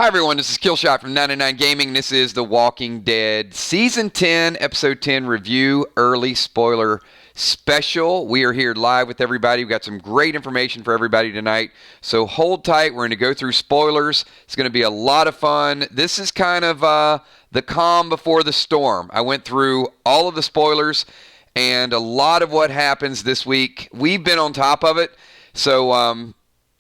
Hi everyone, this is Killshot from 99 Gaming. This is The Walking Dead Season 10, Episode 10 review, early spoiler special. We are here live with everybody. We've got some great information for everybody tonight, so hold tight. We're going to go through spoilers. It's going to be a lot of fun. This is kind of the calm before the storm. I went through all of the spoilers and a lot of what happens this week. We've been on top of it, so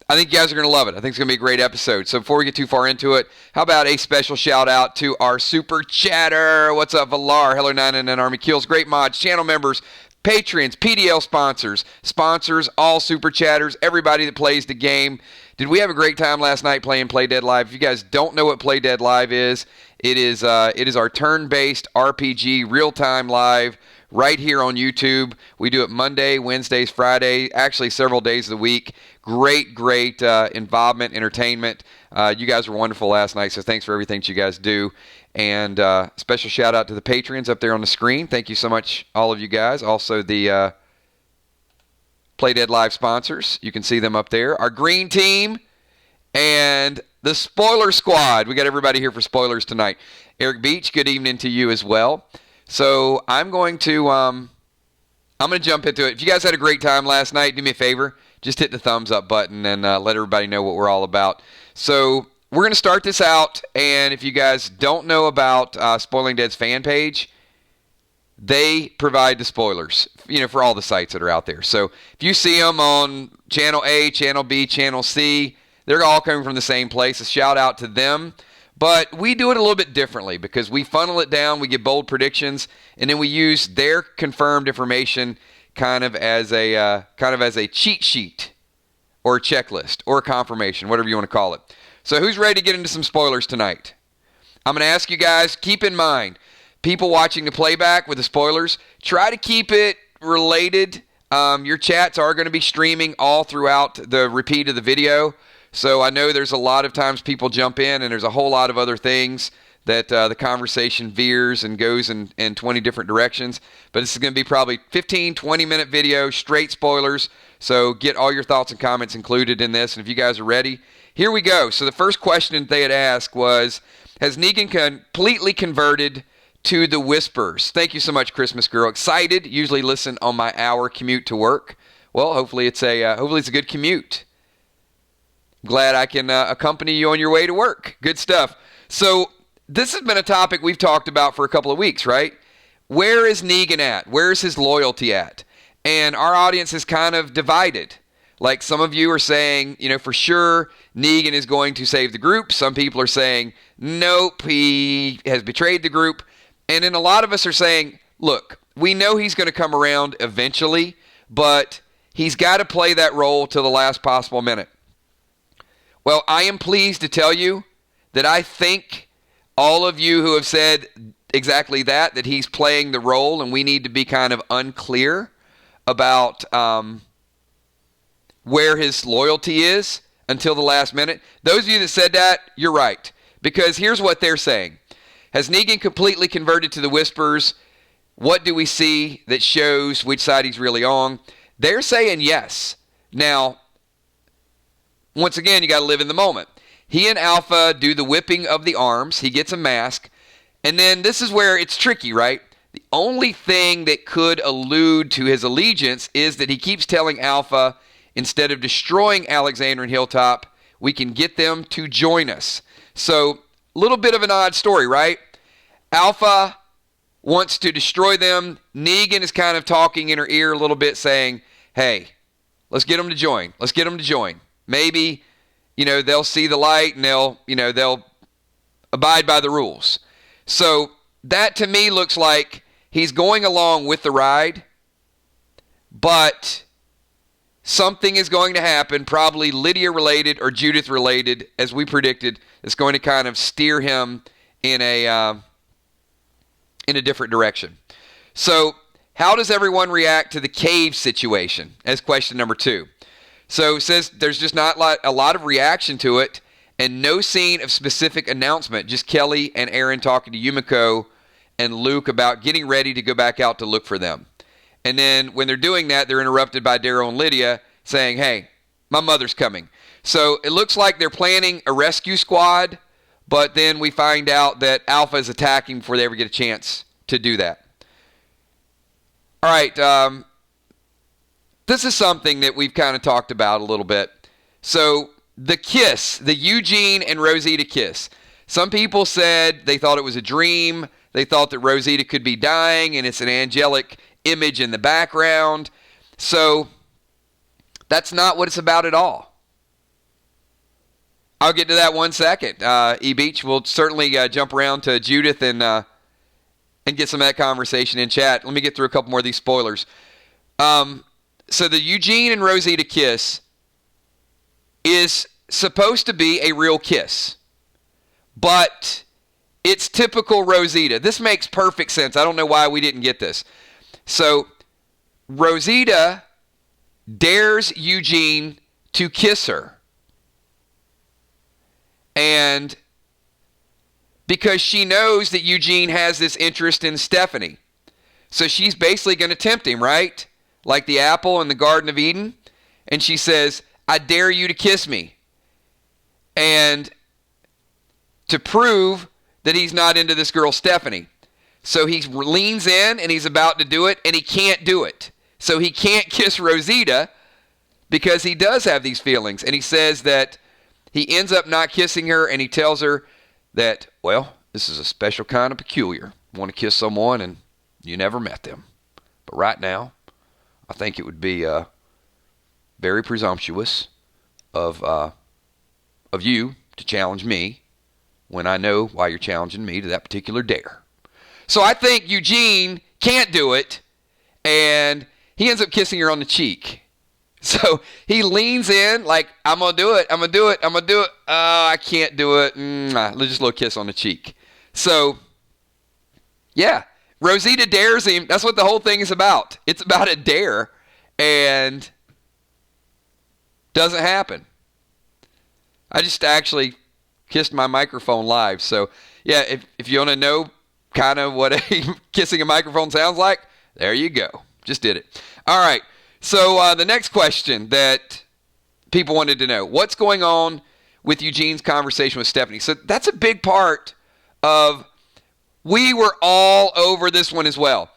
I think you guys are going to love it. I think it's going to be a great episode. So before we get too far into it, how about a special shout out to our super chatter? What's up, Valar, Heller 9 and Army Kills, great mods, channel members, patrons, PDL sponsors, all super chatters, everybody that plays the game. Did we have a great time last night playing Play Dead Live? If you guys don't know what Play Dead Live is, it is our turn-based RPG real-time live right here on YouTube. We do it Monday, Wednesdays, Friday, actually several days of the week. Great involvement, entertainment. You guys were wonderful last night, so thanks for everything that you guys do. And special shout out to the Patreons up there on the screen. Thank you so much, all of you guys. Also the Play Dead Live sponsors. You can see them up there. Our green team and the spoiler squad. We got everybody here for spoilers tonight. Eric Beach, good evening to you as well. So I'm going to jump into it. If you guys had a great time last night, do me a favor. Just hit the thumbs up button and let everybody know what we're all about. So we're going to start this out, and if you guys don't know about Spoiling Dead's fan page, they provide the spoilers, for all the sites that are out there. So if you see them on Channel A, Channel B, Channel C, they're all coming from the same place. A shout out to them. But we do it a little bit differently because we funnel it down, we give bold predictions, and then we use their confirmed information kind of as a cheat sheet or a checklist or a confirmation, whatever you want to call it. So who's ready to get into some spoilers tonight? I'm going to ask you guys, keep in mind, people watching the playback with the spoilers, try to keep it related. Your chats are going to be streaming all throughout the repeat of the video. So I know there's a lot of times people jump in and there's a whole lot of other things that the conversation veers and goes in 20 different directions. But this is going to be probably 15, 20-minute video, straight spoilers. So get all your thoughts and comments included in this. And if you guys are ready, here we go. So the first question they had asked was, has Negan completely converted to the Whispers? Thank you so much, Christmas Girl. Excited. Usually listen on my hour commute to work. Well, hopefully it's a good commute. Glad I can accompany you on your way to work. Good stuff. So this has been a topic we've talked about for a couple of weeks, right? Where is Negan at? Where is his loyalty at? And our audience is kind of divided. Like some of you are saying, for sure Negan is going to save the group. Some people are saying, nope, he has betrayed the group. And then a lot of us are saying, look, we know he's going to come around eventually, but he's got to play that role till the last possible minute. Well, I am pleased to tell you that I think all of you who have said exactly that he's playing the role and we need to be kind of unclear about where his loyalty is until the last minute. Those of you that said that, you're right. Because here's what they're saying. Has Negan completely converted to the Whispers? What do we see that shows which side he's really on? They're saying yes. Now, once again, you got to live in the moment. He and Alpha do the whipping of the arms. He gets a mask. And then this is where it's tricky, right? The only thing that could allude to his allegiance is that he keeps telling Alpha, instead of destroying Alexander and Hilltop, we can get them to join us. So, a little bit of an odd story, right? Alpha wants to destroy them. Negan is kind of talking in her ear a little bit saying, hey, let's get them to join. Let's get them to join. Maybe, they'll see the light and they'll abide by the rules. So that to me looks like he's going along with the ride, but something is going to happen, probably Lydia related or Judith related, as we predicted, that's going to kind of steer him in a different direction. So how does everyone react to the cave situation? As question number 2. So it says there's just not a lot of reaction to it and no scene of specific announcement. Just Kelly and Aaron talking to Yumiko and Luke about getting ready to go back out to look for them. And then when they're doing that, they're interrupted by Daryl and Lydia saying, hey, my mother's coming. So it looks like they're planning a rescue squad But then we find out that Alpha is attacking before they ever get a chance to do that. All right. This is something that we've kind of talked about a little bit. So the kiss, the Eugene and Rosita kiss. Some people said they thought it was a dream. They thought that Rosita could be dying and it's an angelic image in the background. So that's not what it's about at all. I'll get to that one second. E-Beach, we'll certainly jump around to Judith and get some of that conversation in chat. Let me get through a couple more of these spoilers. So the Eugene and Rosita kiss is supposed to be a real kiss. But it's typical Rosita. This makes perfect sense. I don't know why we didn't get this. So Rosita dares Eugene to kiss her. And because she knows that Eugene has this interest in Stephanie. So she's basically going to tempt him, right? Like the apple in the Garden of Eden. And she says, I dare you to kiss me. And to prove that he's not into this girl, Stephanie. So he leans in and he's about to do it, and he can't do it. So he can't kiss Rosita because he does have these feelings. And he says that he ends up not kissing her, and he tells her that, well, this is a special kind of peculiar. You want to kiss someone and you never met them. But right now, I think it would be very presumptuous of you to challenge me when I know why you're challenging me to that particular dare. So I think Eugene can't do it, and he ends up kissing her on the cheek. So he leans in like, I'm going to do it, I'm going to do it, I'm going to do it. I can't do it. Just a little kiss on the cheek. So, yeah, Rosita dares him. That's what the whole thing is about. It's about a dare, and doesn't happen. I just actually kissed my microphone live. So, yeah, if you want to know kind of what kissing a microphone sounds like, there you go. Just did it. All right. So the next question that people wanted to know, what's going on with Eugene's conversation with Stephanie? So that's a big part of, we were all over this one as well.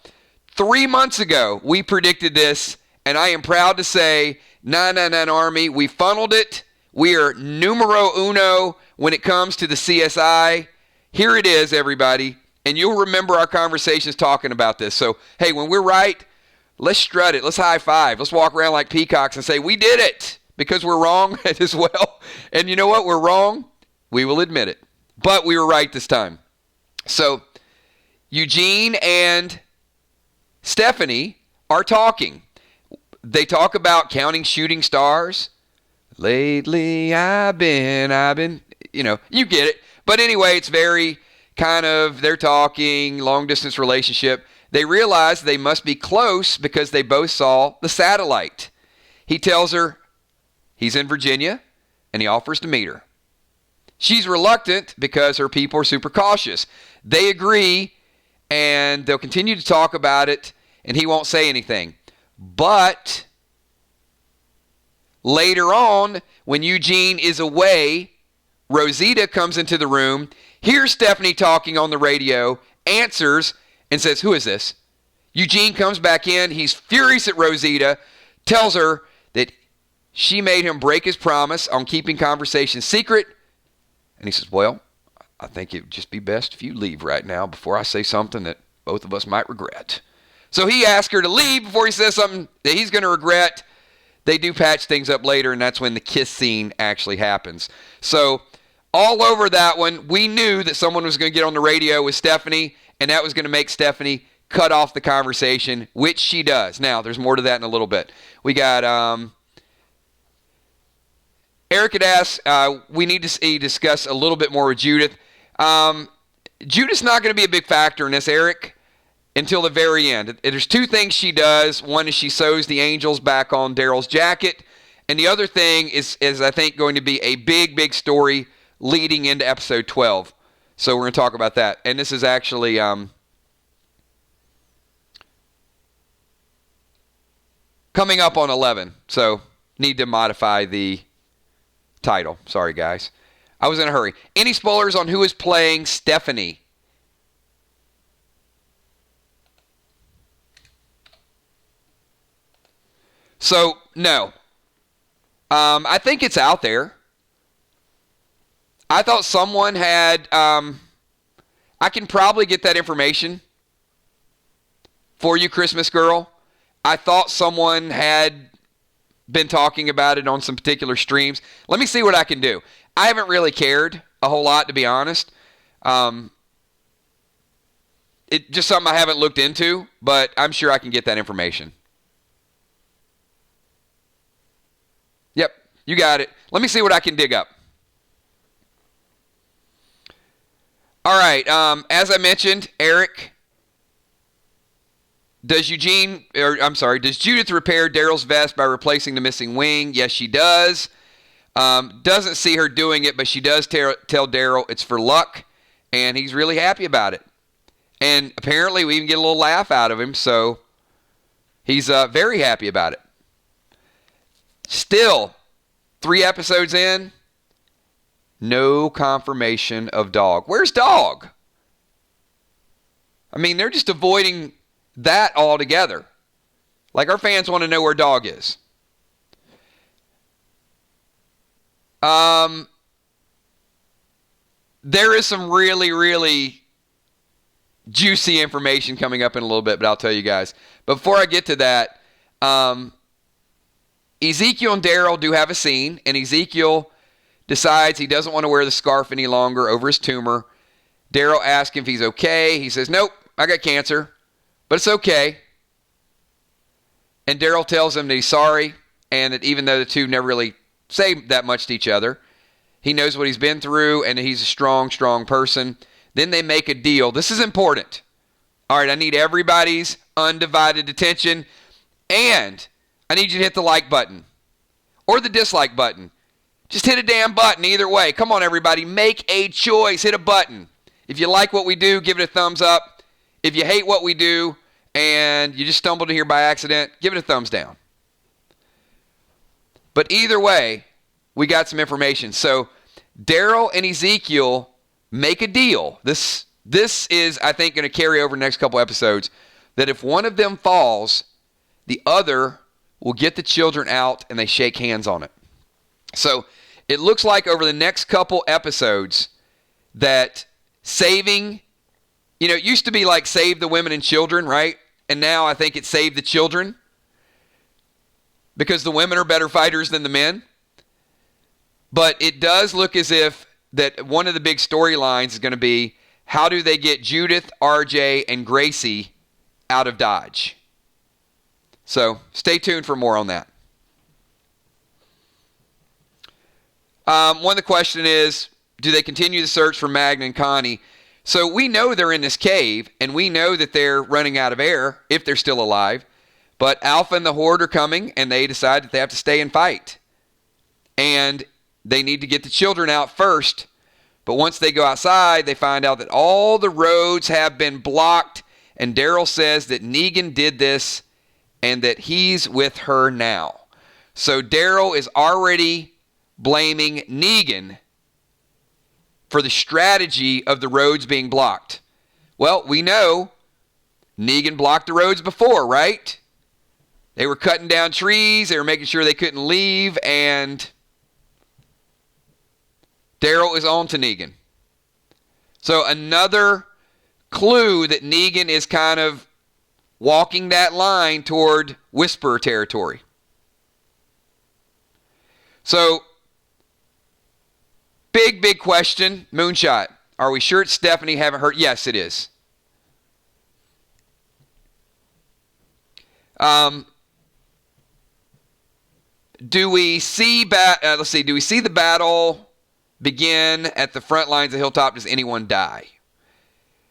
3 months ago, we predicted this, and I am proud to say, 999 Army, we funneled it. We are numero uno when it comes to the CSI. Here it is, everybody. And you'll remember our conversations talking about this. So, hey, when we're right, let's strut it. Let's high five. Let's walk around like peacocks and say, we did it, because we're wrong as well. And you know what? We're wrong. We will admit it. But we were right this time. So Eugene and Stephanie are talking. They talk about counting shooting stars. Lately I've been, you get it. But anyway, it's very kind of, they're talking, long distance relationship. They realize they must be close because they both saw the satellite. He tells her he's in Virginia, and he offers to meet her. She's reluctant because her people are super cautious. They agree, and they'll continue to talk about it, and he won't say anything. But later on, when Eugene is away, Rosita comes into the room, hears Stephanie talking on the radio, answers, and says, who is this? Eugene comes back in. He's furious at Rosita, tells her that she made him break his promise on keeping conversations secret. And he says, well, I think it would just be best if you leave right now before I say something that both of us might regret. So he asks her to leave before he says something that he's going to regret. They do patch things up later, and that's when the kiss scene actually happens. So all over that one, we knew that someone was going to get on the radio with Stephanie, and that was going to make Stephanie cut off the conversation, which she does. Now, there's more to that in a little bit. We got Eric had asked, we need to discuss a little bit more with Judith. Judith's not going to be a big factor in this, Eric, until the very end. There's two things she does. One is she sews the angels back on Daryl's jacket. And the other thing is I think, going to be a big, big story leading into episode 12. So we're going to talk about that. And this is actually coming up on 11. So need to modify the title. Sorry, guys. I was in a hurry. Any spoilers on who is playing Stephanie? So, no. I think it's out there. I thought someone had... I can probably get that information for you, Christmas girl. I thought someone had been talking about it on some particular streams. Let me see what I can do. I haven't really cared a whole lot, to be honest. It's just something I haven't looked into, but I'm sure I can get that information. Yep, you got it. Let me see what I can dig up. All right, as I mentioned, Eric, does Judith repair Daryl's vest by replacing the missing wing? Yes, she does. Doesn't see her doing it, but she does tell Daryl it's for luck, and he's really happy about it. And apparently we even get a little laugh out of him, so he's very happy about it. Still, 3 episodes in, no confirmation of Dog. Where's Dog? I mean, they're just avoiding that altogether. Like, our fans want to know where Dog is. There is some really, really juicy information coming up in a little bit, but I'll tell you guys. But before I get to that, Ezekiel and Daryl do have a scene, and Ezekiel decides he doesn't want to wear the scarf any longer over his tumor. Daryl asks him if he's okay. He says, nope, I got cancer, but it's okay. And Daryl tells him that he's sorry, and that even though the two never really say that much to each other, he knows what he's been through, and that he's a strong, strong person. Then they make a deal. This is important. All right, I need everybody's undivided attention, and I need you to hit the like button or the dislike button. Just hit a damn button either way. Come on, everybody. Make a choice. Hit a button. If you like what we do, give it a thumbs up. If you hate what we do and you just stumbled in here by accident, give it a thumbs down. But either way, we got some information. So Daryl and Ezekiel make a deal. This is, I think, going to carry over the next couple episodes, that if one of them falls, the other will get the children out and they shake hands on it. So it looks like over the next couple episodes that saving, it used to be like save the women and children, right? And now I think it's save the children, because the women are better fighters than the men. But it does look as if that one of the big storylines is going to be, how do they get Judith, RJ, and Gracie out of Dodge? So stay tuned for more on that. One of the question is, do they continue the search for Magna and Connie? So we know they're in this cave, and we know that they're running out of air if they're still alive. But Alpha and the Horde are coming, and they decide that they have to stay and fight. And they need to get the children out first. But once they go outside, they find out that all the roads have been blocked. And Daryl says that Negan did this and that he's with her now. So Daryl is already blaming Negan for the strategy of the roads being blocked. Well, we know Negan blocked the roads before, right? They were cutting down trees. They were making sure they couldn't leave. And Daryl is on to Negan. So another clue that Negan is kind of walking that line toward Whisperer territory. So, big question. Moonshot. Are we sure it's Stephanie? Haven't heard. Yes, it is. Do we see do we see the battle begin at the front lines of Hilltop? Does anyone die?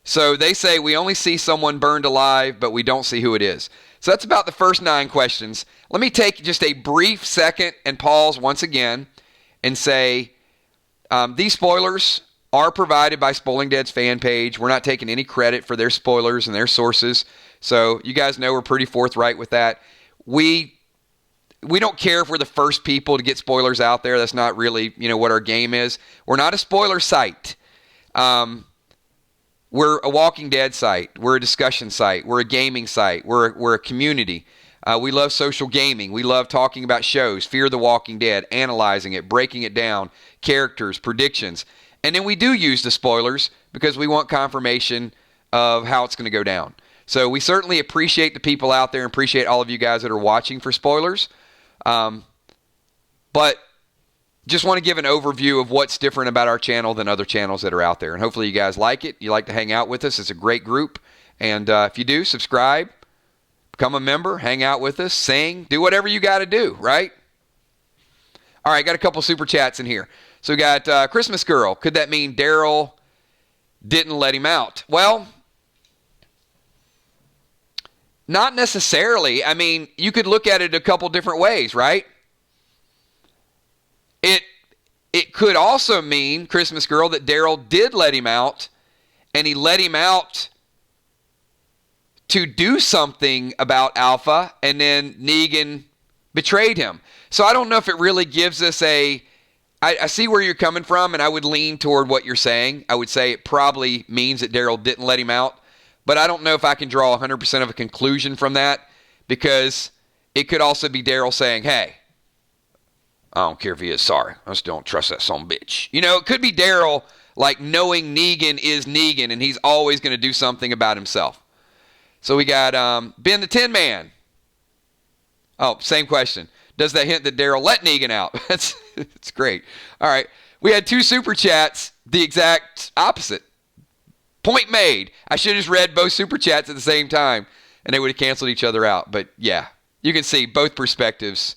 So they say we only see someone burned alive, but we don't see who it is. So that's about the first 9 questions. Let me take just a brief second and pause once again and say these spoilers are provided by Spoiling Dead's fan page. We're not taking any credit for their spoilers and their sources. So you guys know we're pretty forthright with that. We we don't care if we're the first people to get spoilers out there. That's not really, what our game is. We're not a spoiler site. We're a Walking Dead site. We're a discussion site. We're a gaming site. We're a community. We love social gaming. We love talking about shows, Fear the Walking Dead, analyzing it, breaking it down, characters, predictions. And then we do use the spoilers because we want confirmation of how it's going to go down. So we certainly appreciate the people out there and appreciate all of you guys that are watching for spoilers. But just want to give an overview of what's different about our channel than other channels that are out there. And hopefully you guys like it. You like to hang out with us. It's a great group. And if you do, subscribe, become a member, hang out with us, sing, do whatever you got to do, right? All right, got a couple super chats in here. So we got Christmas Girl. Could that mean Daryl didn't let him out? Well, not necessarily. I mean, you could look at it a couple different ways, right? It could also mean, Christmas Girl, that Daryl did let him out, and he let him out to do something about Alpha, and then Negan betrayed him. So I don't know if it really gives us I see where you're coming from, and I would lean toward what you're saying. I would say it probably means that Daryl didn't let him out, but I don't know if I can draw 100% of a conclusion from that, because it could also be Daryl saying, hey, I don't care if he is sorry. I just don't trust that son of a bitch. It could be Daryl knowing Negan is Negan, and he's always going to do something about himself. So we got Ben the Tin Man. Oh, same question. Does that hint that Daryl let Negan out? It's great. All right. We had 2 super chats, the exact opposite. Point made. I should have just read both super chats at the same time, and they would have canceled each other out. But yeah, you can see both perspectives.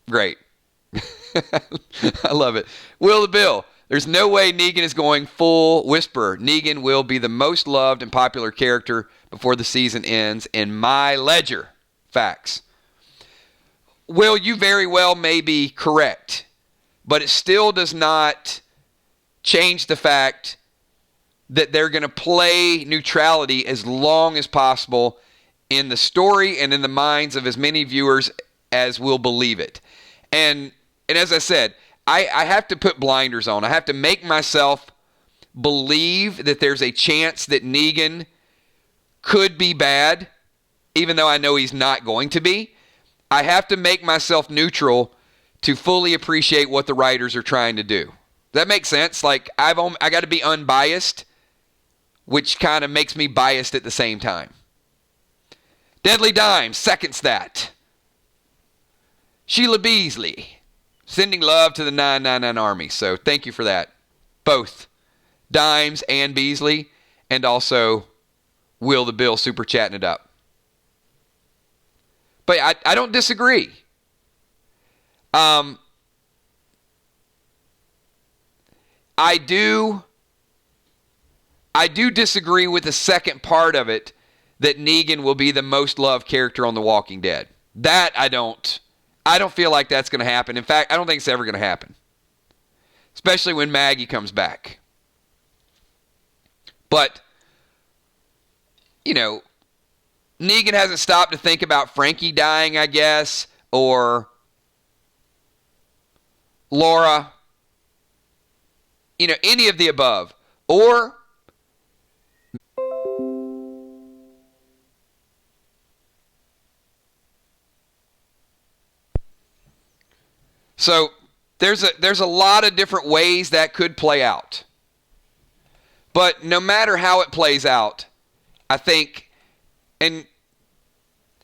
Great. I love it. Will the Bill. There's no way Negan is going full Whisperer. Negan will be the most loved and popular character before the season ends in my ledger. Facts. Will, you very well may be correct, but it still does not change the fact that they're going to play neutrality as long as possible in the story and in the minds of as many viewers as will believe it. And as I said, I have to put blinders on. I have to make myself believe that there's a chance that Negan could be bad, even though I know he's not going to be. I have to make myself neutral to fully appreciate what the writers are trying to do. Does that make sense? I got to be unbiased, which kind of makes me biased at the same time. Deadly Dime seconds that. Sheila Beasley, sending love to the 999 Army. So thank you for that. Both Dimes and Beasley, and also Will the Bill super chatting it up. But I don't disagree. I do disagree with the second part of it, that Negan will be the most loved character on The Walking Dead. That I don't feel like that's going to happen. In fact, I don't think it's ever going to happen. Especially when Maggie comes back. But, Negan hasn't stopped to think about Frankie dying, I guess, or Laura, any of the above. Or so there's a lot of different ways that could play out. But no matter how it plays out, I think, and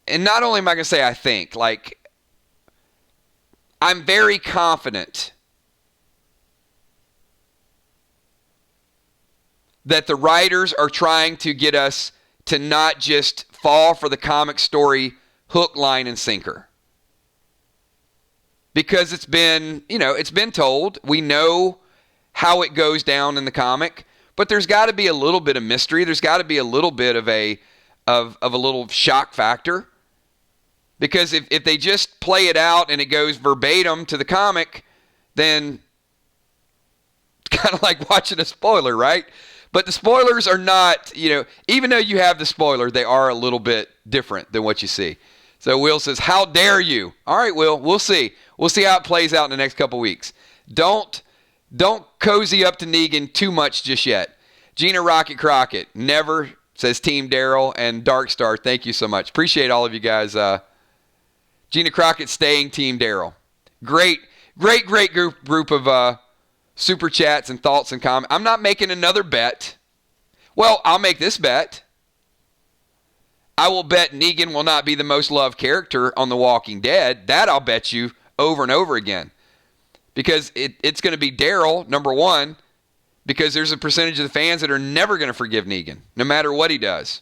not only am I going to say I think, I'm very confident that the writers are trying to get us to not just fall for the comic story hook, line, and sinker. Because it's been told. We know how it goes down in the comic, but there's got to be a little bit of mystery. There's got to be a little bit of a little shock factor. Because if they just play it out and it goes verbatim to the comic, then it's kind of like watching a spoiler, right? But the spoilers are not, even though you have the spoiler, they are a little bit different than what you see. So Will says, how dare you? All right, Will, we'll see. We'll see how it plays out in the next couple weeks. Don't cozy up to Negan too much just yet. Gina Rocket Crockett, never, says Team Daryl, and Darkstar, thank you so much. Appreciate all of you guys. Gina Crockett staying Team Daryl. Great group of super chats and thoughts and comments. I'm not making another bet. Well, I'll make this bet. I will bet Negan will not be the most loved character on The Walking Dead. That I'll bet you over and over again. Because it's going to be Daryl, number one, because there's a percentage of the fans that are never going to forgive Negan, no matter what he does.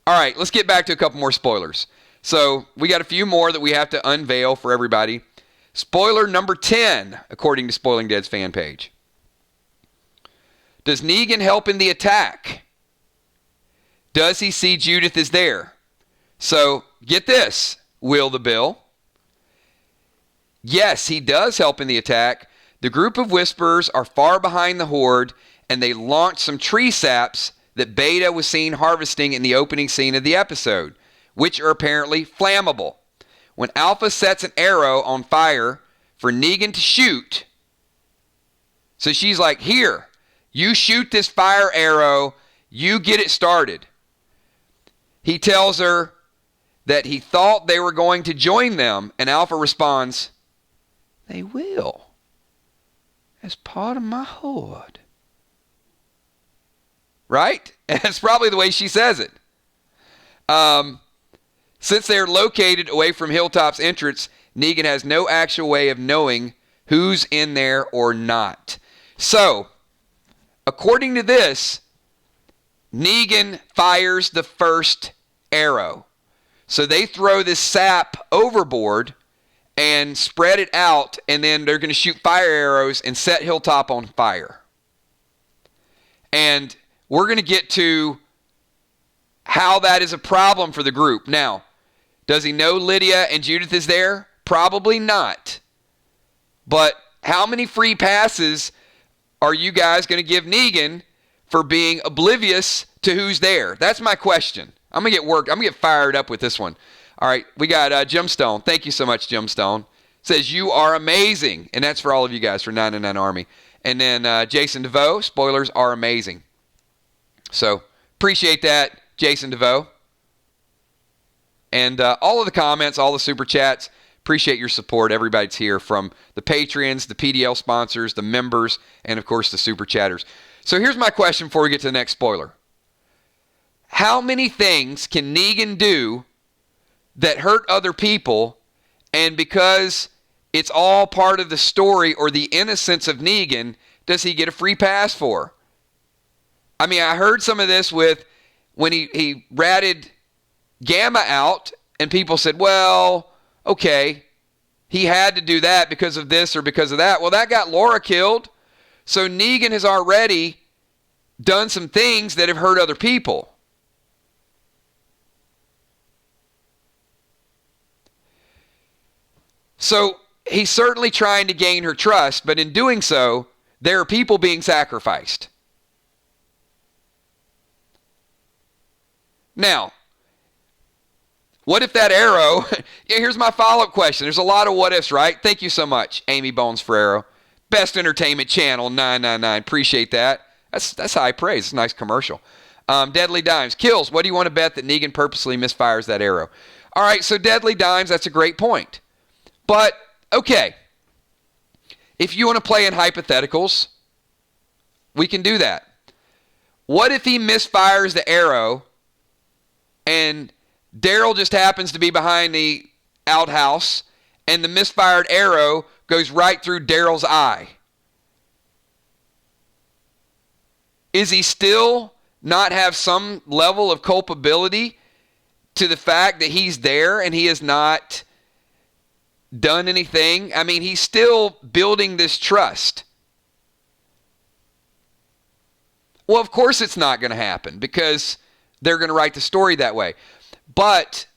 All right, let's get back to a couple more spoilers. So we got a few more that we have to unveil for everybody. Spoiler number 10, according to Spoiling Dead's fan page. Does Negan help in the attack? Does he see Judith is there? So get this, Will the Bill. Yes, he does help in the attack. The group of Whisperers are far behind the Horde, and they launch some tree saps that Beta was seen harvesting in the opening scene of the episode, which are apparently flammable. When Alpha sets an arrow on fire for Negan to shoot, so she's like, here, you shoot this fire arrow, you get it started. He tells her that he thought they were going to join them, and Alpha responds, they will, as part of my horde. Right? That's probably the way she says it. Since they are located away from Hilltop's entrance, Negan has no actual way of knowing who's in there or not. So, according to this, Negan fires the first arrow. So they throw this sap overboard and spread it out, and then they're going to shoot fire arrows and set Hilltop on fire. And we're going to get to how that is a problem for the group. Now, does he know Lydia and Judith is there? Probably not. But how many free passes are you guys going to give Negan for being oblivious to who's there? That's my question. I'm going to get fired up with this one. All right, we got Gemstone. Thank you so much, Gemstone. Says, you are amazing. And that's for all of you guys for 99 Army. And then Jason DeVoe, spoilers are amazing. So, appreciate that, Jason DeVoe. And all of the comments, all the super chats, appreciate your support. Everybody's here, from the Patreons, the PDL sponsors, the members, and of course the super chatters. So here's my question before we get to the next spoiler. How many things can Negan do that hurt other people, and because it's all part of the story or the innocence of Negan, does he get a free pass for? I mean, I heard some of this with when he ratted Gamma out, and people said, well, okay, he had to do that because of this or because of that. Well, that got Laura killed. So Negan has already done some things that have hurt other people. So he's certainly trying to gain her trust, but in doing so, there are people being sacrificed. Now, what if that arrow... Yeah, here's my follow-up question. There's a lot of what-ifs, right? Thank you so much, Amy Bones Ferrero. Best Entertainment Channel, 999. Appreciate that. That's high praise. It's a nice commercial. Deadly Dimes. Kills, what do you want to bet that Negan purposely misfires that arrow? All right, so Deadly Dimes, that's a great point. But, okay, if you want to play in hypotheticals, we can do that. What if he misfires the arrow and Daryl just happens to be behind the outhouse and the misfired arrow goes right through Daryl's eye? Is he still not have some level of culpability to the fact that he's there and he has not done anything? I mean, he's still building this trust. Well, of course it's not going to happen because they're going to write the story that way. But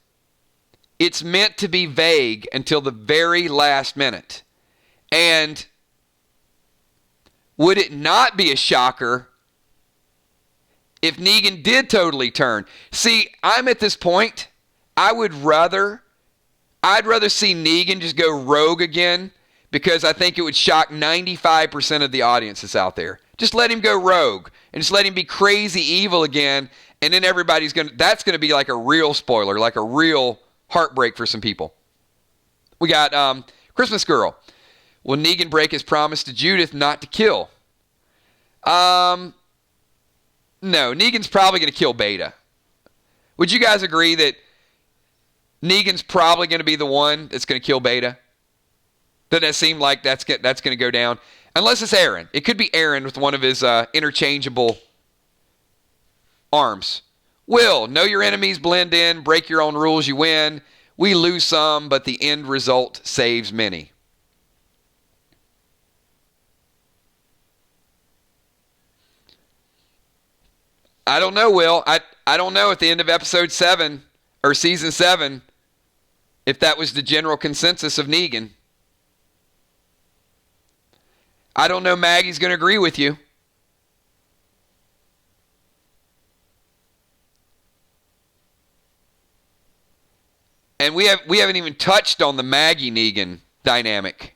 it's meant to be vague until the very last minute. And would it not be a shocker if Negan did totally turn? See, I'm at this point, I would rather I'd rather see Negan just go rogue again, because I think it would shock 95% of the audience that's out there. Just let him go rogue and just let him be crazy evil again, and then that's going to be like a real spoiler, like a real heartbreak for some people. We got Christmas Girl. Will Negan break his promise to Judith not to kill? No, Negan's probably going to kill Beta. Would you guys agree that Negan's probably going to be the one that's going to kill Beta? Doesn't that seem like that's going to go down? Unless it's Aaron. It could be Aaron with one of his interchangeable arms. Will, know your enemies, blend in, break your own rules, you win. We lose some, but the end result saves many. I don't know, Will. I don't know at the end of episode 7 or season 7 if that was the general consensus of Negan. I don't know Maggie's going to agree with you. And we haven't even touched on the Maggie-Negan dynamic.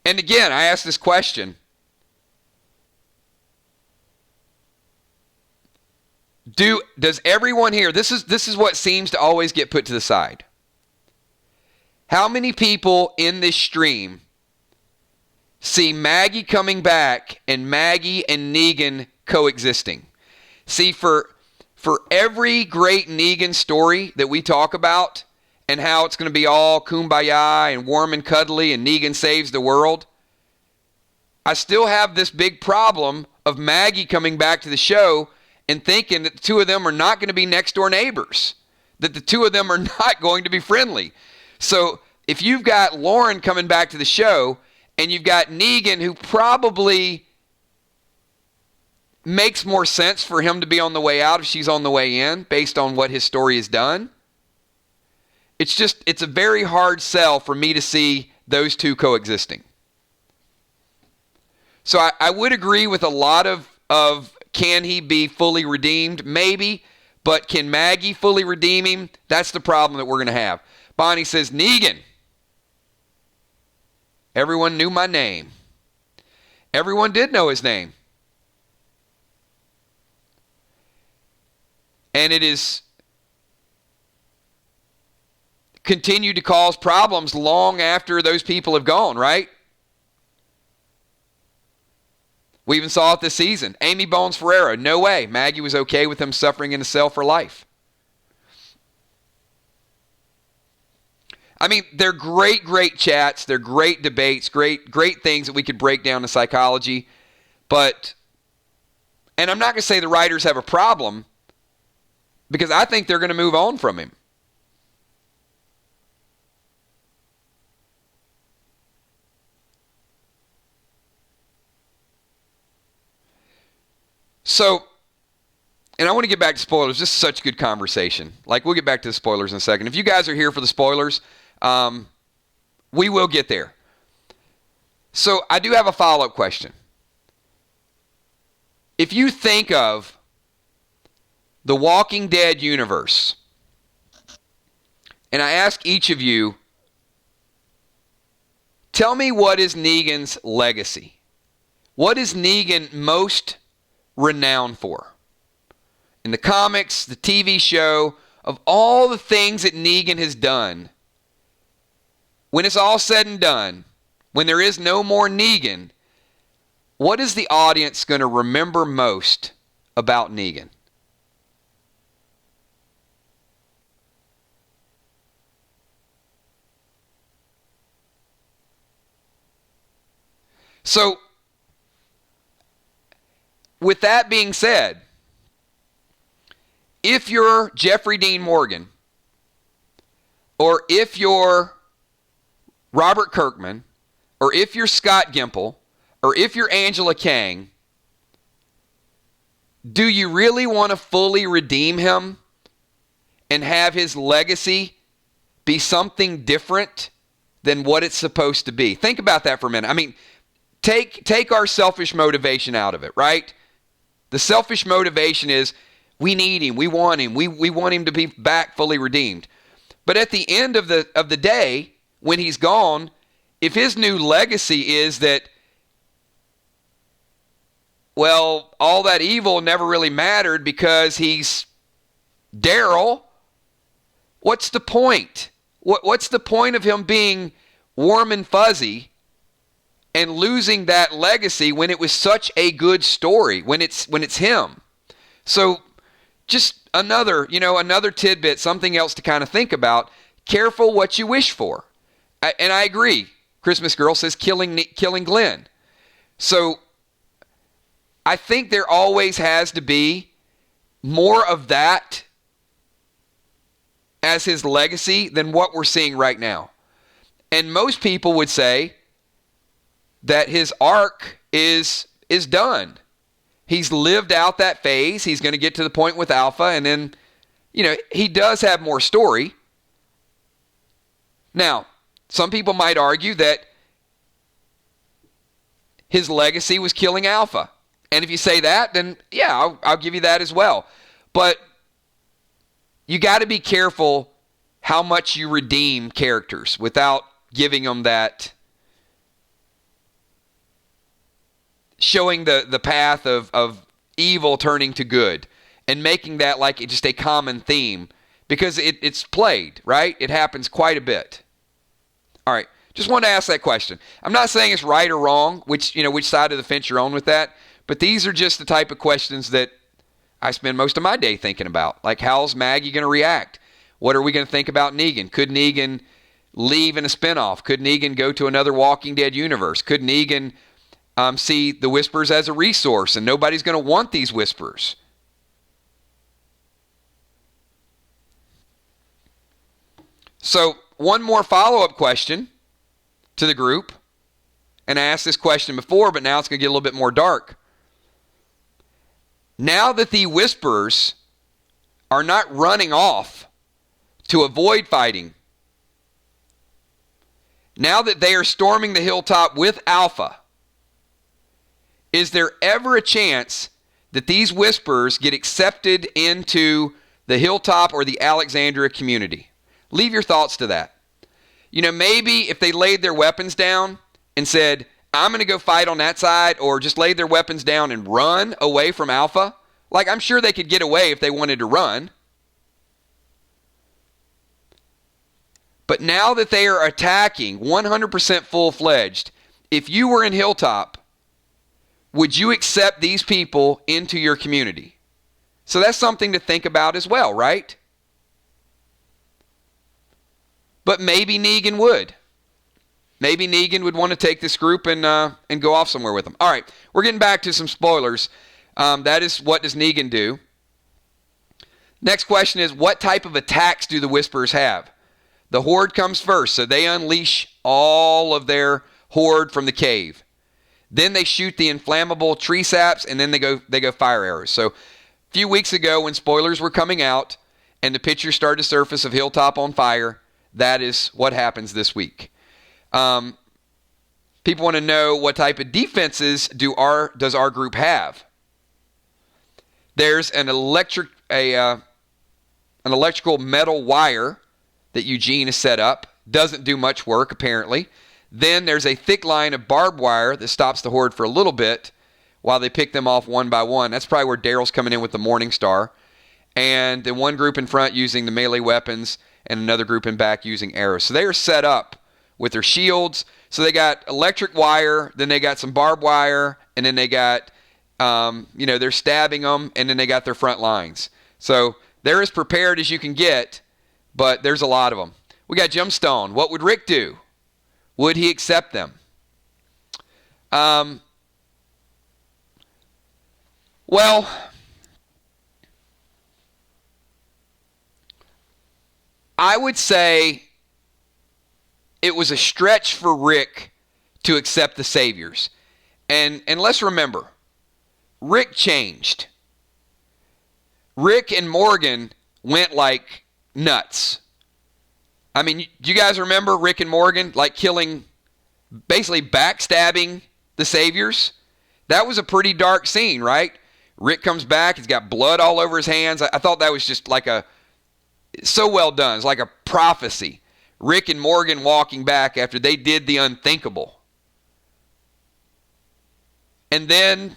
And again, I ask this question. Does everyone here, this is what seems to always get put to the side. How many people in this stream see Maggie coming back and Maggie and Negan coexisting? See, for every great Negan story that we talk about and how it's going to be all kumbaya and warm and cuddly and Negan saves the world, I still have this big problem of Maggie coming back to the show and thinking that the two of them are not going to be next door neighbors, that the two of them are not going to be friendly. So if you've got Lauren coming back to the show and you've got Negan, who probably makes more sense for him to be on the way out if she's on the way in based on what his story has done, it's a very hard sell for me to see those two coexisting. So I would agree with a lot of can he be fully redeemed? Maybe. But can Maggie fully redeem him? That's the problem that we're going to have. Bonnie says, Negan. Everyone knew my name. Everyone did know his name. And it is continued to cause problems long after those people have gone, right? We even saw it this season. Amy Bones Ferrero, no way. Maggie was okay with him suffering in a cell for life. I mean, they're great, great chats. They're great debates, great things that we could break down in psychology. But, and I'm not going to say the writers have a problem, because I think they're going to move on from him. So, and I want to get back to spoilers. This is such a good conversation. Like, we'll get back to the spoilers in a second. If you guys are here for the spoilers, we will get there. So, I do have a follow-up question. If you think of the Walking Dead universe, and I ask each of you, tell me what is Negan's legacy? What is Negan most renowned for? In the comics, the TV show, of all the things that Negan has done, when it's all said and done, when there is no more Negan, what is the audience going to remember most about Negan? So, with that being said, if you're Jeffrey Dean Morgan, or if you're Robert Kirkman, or if you're Scott Gimple, or if you're Angela Kang, do you really want to fully redeem him and have his legacy be something different than what it's supposed to be? Think about that for a minute. I mean, take our selfish motivation out of it, right? The selfish motivation is We need him. We want him. We want him to be back fully redeemed. But at the end of the day, when he's gone, if his new legacy is that, well, all that evil never really mattered because he's Daryl, what's the point? What's the point of him being warm and fuzzy and losing that legacy when it was such a good story, when it's him? So just another tidbit, something else to kind of think about. Careful what you wish for. And I agree. Christmas Girl says killing Glenn. So I think there always has to be more of that as his legacy than what we're seeing right now. And most people would say that his arc is done. He's lived out that phase. He's going to get to the point with Alpha, and then, he does have more story. Now, some people might argue that his legacy was killing Alpha. And if you say that, then yeah, I'll give you that as well. But you got to be careful how much you redeem characters without giving them that, showing the path of evil turning to good and making that like just a common theme, because it's played, right? It happens quite a bit. All right, just wanted to ask that question. I'm not saying it's right or wrong, which side of the fence you're on with that, but these are just the type of questions that I spend most of my day thinking about. Like, how's Maggie going to react? What are we going to think about Negan? Could Negan leave in a spinoff? Could Negan go to another Walking Dead universe? Could Negan see the Whispers as a resource and nobody's going to want these Whispers? So, one more follow-up question to the group. And I asked this question before, but now it's going to get a little bit more dark. Now that the Whisperers are not running off to avoid fighting, now that they are storming the Hilltop with Alpha, is there ever a chance that these Whisperers get accepted into the Hilltop or the Alexandria community? Leave your thoughts to that. Maybe if they laid their weapons down and said, I'm going to go fight on that side, or just laid their weapons down and run away from Alpha. Like, I'm sure they could get away if they wanted to run. But now that they are attacking 100% full-fledged, if you were in Hilltop, would you accept these people into your community? So that's something to think about as well, right? But maybe Negan would. Maybe Negan would want to take this group and go off somewhere with them. All right, we're getting back to some spoilers. That is, what does Negan do? Next question is, what type of attacks do the Whisperers have? The Horde comes first, so they unleash all of their Horde from the cave. Then they shoot the inflammable tree saps, and then they go fire arrows. So a few weeks ago, when spoilers were coming out and the pictures started to surface of Hilltop on fire, that is what happens this week. People want to know, what type of defenses does our group have? There's an electrical metal wire that Eugene has set up. Doesn't do much work, apparently. Then there's a thick line of barbed wire that stops the Horde for a little bit while they pick them off one by one. That's probably where Daryl's coming in with the Morning Star. And then one group in front using the melee weapons, and another group in back using arrows. So they are set up with their shields. So they got electric wire, then they got some barbed wire, and then they got, they're stabbing them, and then they got their front lines. So they're as prepared as you can get, but there's a lot of them. We got Tombstone. What would Rick do? Would he accept them? Well, I would say it was a stretch for Rick to accept the Saviors. And let's remember, Rick changed. Rick and Morgan went like nuts. I mean, do you guys remember Rick and Morgan like killing, basically backstabbing the Saviors? That was a pretty dark scene, right? Rick comes back. He's got blood all over his hands. I thought that was just so well done. It's like a prophecy. Rick and Morgan walking back after they did the unthinkable. And then,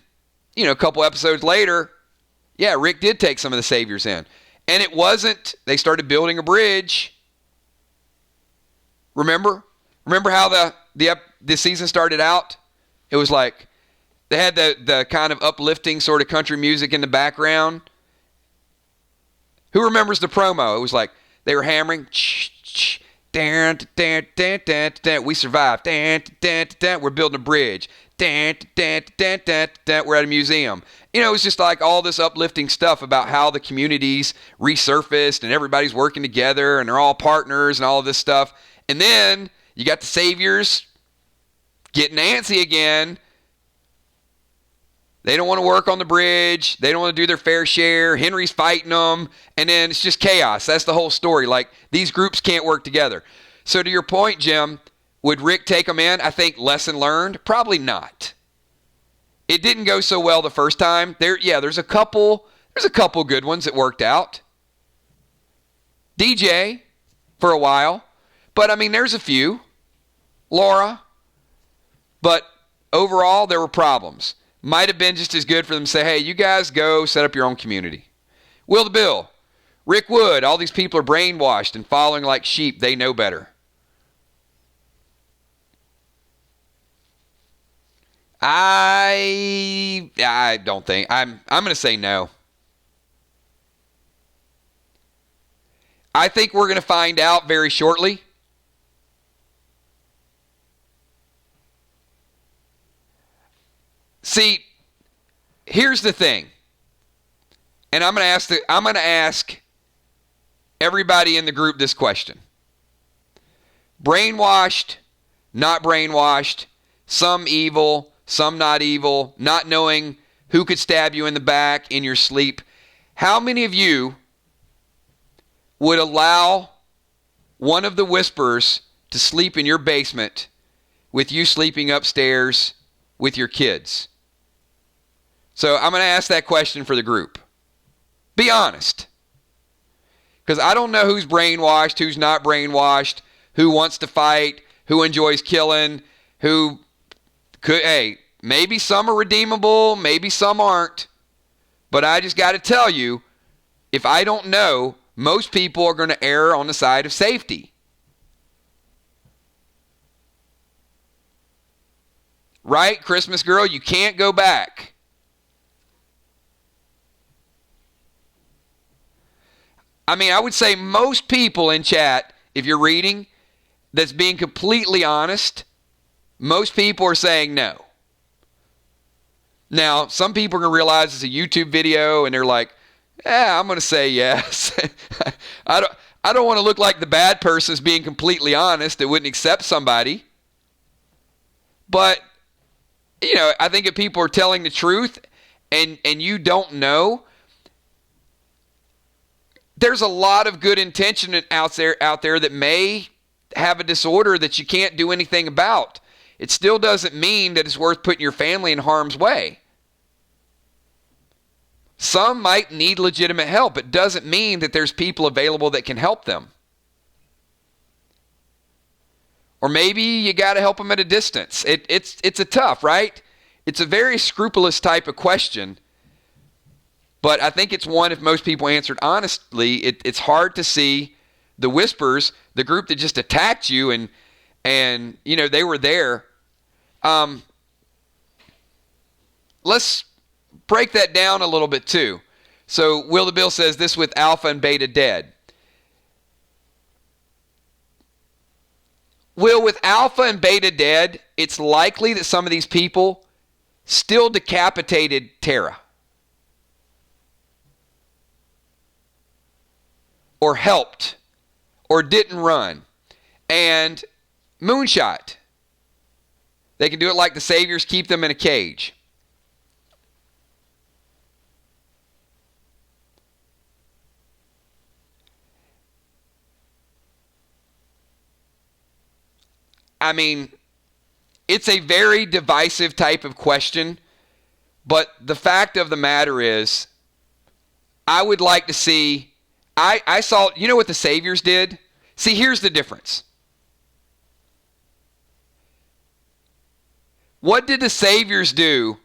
a couple episodes later, Rick did take some of the saviors in. And it wasn't, they started building a bridge. Remember how the season started out? It was like they had the kind of uplifting sort of country music in the background. Who remembers the promo? It was like they were hammering. We survived. We're building a bridge. We're at a museum. It was just like all this uplifting stuff about how the community's resurfaced and everybody's working together and they're all partners and all of this stuff. And then you got the saviors getting antsy again. They don't want to work on the bridge. They don't want to do their fair share. Henry's fighting them. And then it's just chaos. That's the whole story. Like, these groups can't work together. So to your point, Jim, would Rick take them in? I think lesson learned. Probably not. It didn't go so well the first time. There's a couple good ones that worked out. DJ for a while. But, there's a few. Laura. But overall, there were problems. Might have been just as good for them to say, hey, you guys go set up your own community. Will the Bill. Rick Wood. All these people are brainwashed and following like sheep. They know better. I don't think. I'm going to say no. I think we're going to find out very shortly. See, here's the thing. And I'm going to ask everybody in the group this question. Brainwashed, not brainwashed, some evil, some not evil, not knowing who could stab you in the back in your sleep. How many of you would allow one of the Whispers to sleep in your basement with you sleeping upstairs with your kids? So I'm going to ask that question for the group. Be honest. Because I don't know who's brainwashed, who's not brainwashed, who wants to fight, who enjoys killing, who could, maybe some are redeemable, maybe some aren't. But I just got to tell you, if I don't know, most people are going to err on the side of safety. Right, Christmas girl? You can't go back. I would say most people in chat, if you're reading, that's being completely honest, most people are saying no. Now, some people are going to realize it's a YouTube video and they're like, I'm going to say yes. I don't want to look like the bad person's being completely honest that wouldn't accept somebody. But, I think if people are telling the truth and you don't know, there's a lot of good intention out there that may have a disorder that you can't do anything about. It still doesn't mean that it's worth putting your family in harm's way. Some might need legitimate help. It doesn't mean that there's people available that can help them. Or maybe you got to help them at a distance. It's a tough, right? It's a very scrupulous type of question. But I think it's one, if most people answered honestly, it's hard to see the Whispers, the group that just attacked you and they were there. Let's break that down a little bit too. So Will the Bill says this with Alpha and Beta dead. Will, with Alpha and Beta dead, it's likely that some of these people still decapitated Tara. Or helped. Or didn't run. And moonshot. They can do it like the Saviors, keep them in a cage. It's a very divisive type of question, But the fact of the matter is, I would like to see, I saw, you know what the Saviors did? See, here's the difference. What did the Saviors do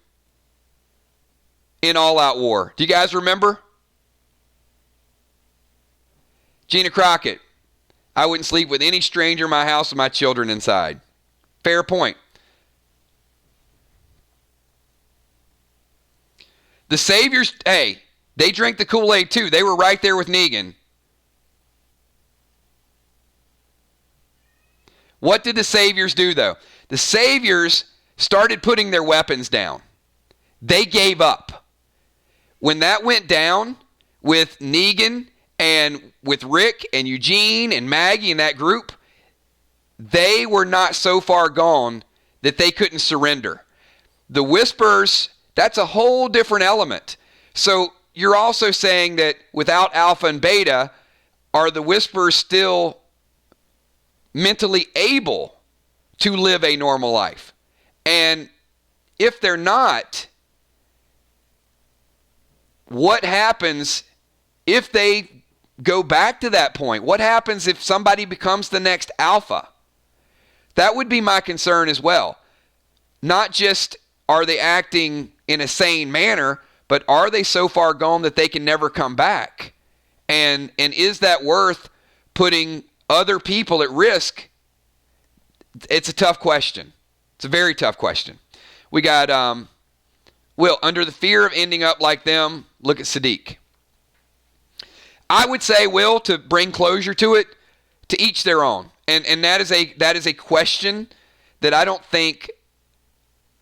in All Out War? Do you guys remember? Gina Crockett, I wouldn't sleep with any stranger in my house with my children inside. Fair point. The Saviors, hey, they drank the Kool-Aid too. They were right there with Negan. What did the Saviors do though? The Saviors started putting their weapons down. They gave up. When that went down with Negan and with Rick and Eugene and Maggie and that group, they were not so far gone that they couldn't surrender. The Whispers, that's a whole different element. So you're also saying that without Alpha and Beta, are the Whispers still mentally able to live a normal life? And if they're not, what happens if they go back to that point? What happens if somebody becomes the next Alpha? That would be my concern as well. Not just are they acting in a sane manner, but are they so far gone that they can never come back? And is that worth putting other people at risk? It's a tough question. It's a very tough question. We got, Will, under the fear of ending up like them, look at Sadiq. I would say, Will, to bring closure to it, to each their own. And that is a question that I don't think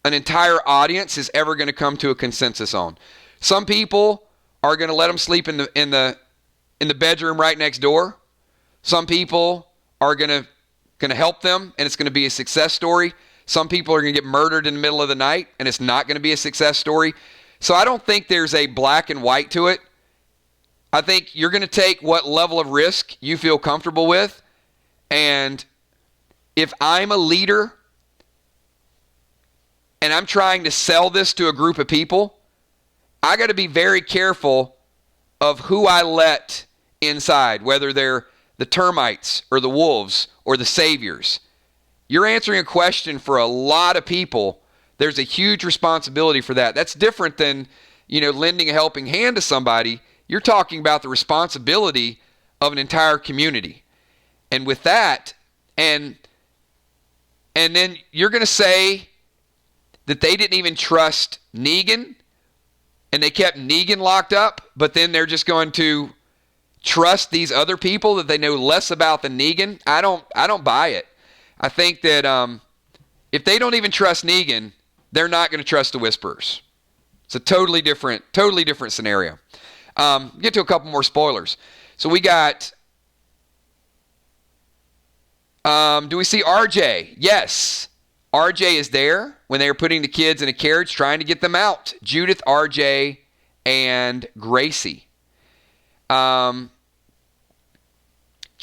an entire audience is ever going to come to a consensus on. Some people are going to let them sleep in the bedroom right next door. Some people are going to help them, and it's going to be a success story. Some people are going to get murdered in the middle of the night, and it's not going to be a success story. So I don't think there's a black and white to it. I think you're going to take what level of risk you feel comfortable with. And if I'm a leader and I'm trying to sell this to a group of people, I got to be very careful of who I let inside, whether they're the termites or the wolves or the saviors. You're answering a question for a lot of people. There's a huge responsibility for that. That's different than, lending a helping hand to somebody. You're talking about the responsibility of an entire community. And with that, and then you're going to say that they didn't even trust Negan and they kept Negan locked up, but then they're just going to trust these other people that they know less about than Negan? I don't buy it. I think that if they don't even trust Negan, they're not going to trust the Whisperers. It's a totally different scenario. Get to a couple more spoilers. So we got, do we see RJ? Yes. RJ is there when they were putting the kids in a carriage trying to get them out. Judith, RJ, and Gracie. Carol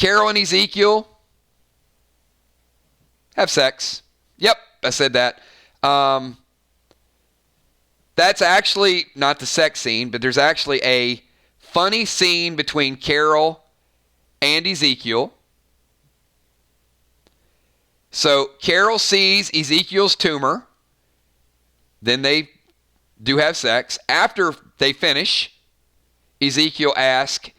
and Ezekiel have sex. Yep, I said that. That's actually not the sex scene, but there's actually a funny scene between Carol and Ezekiel. So Carol sees Ezekiel's tumor. Then they do have sex. After they finish, Ezekiel asks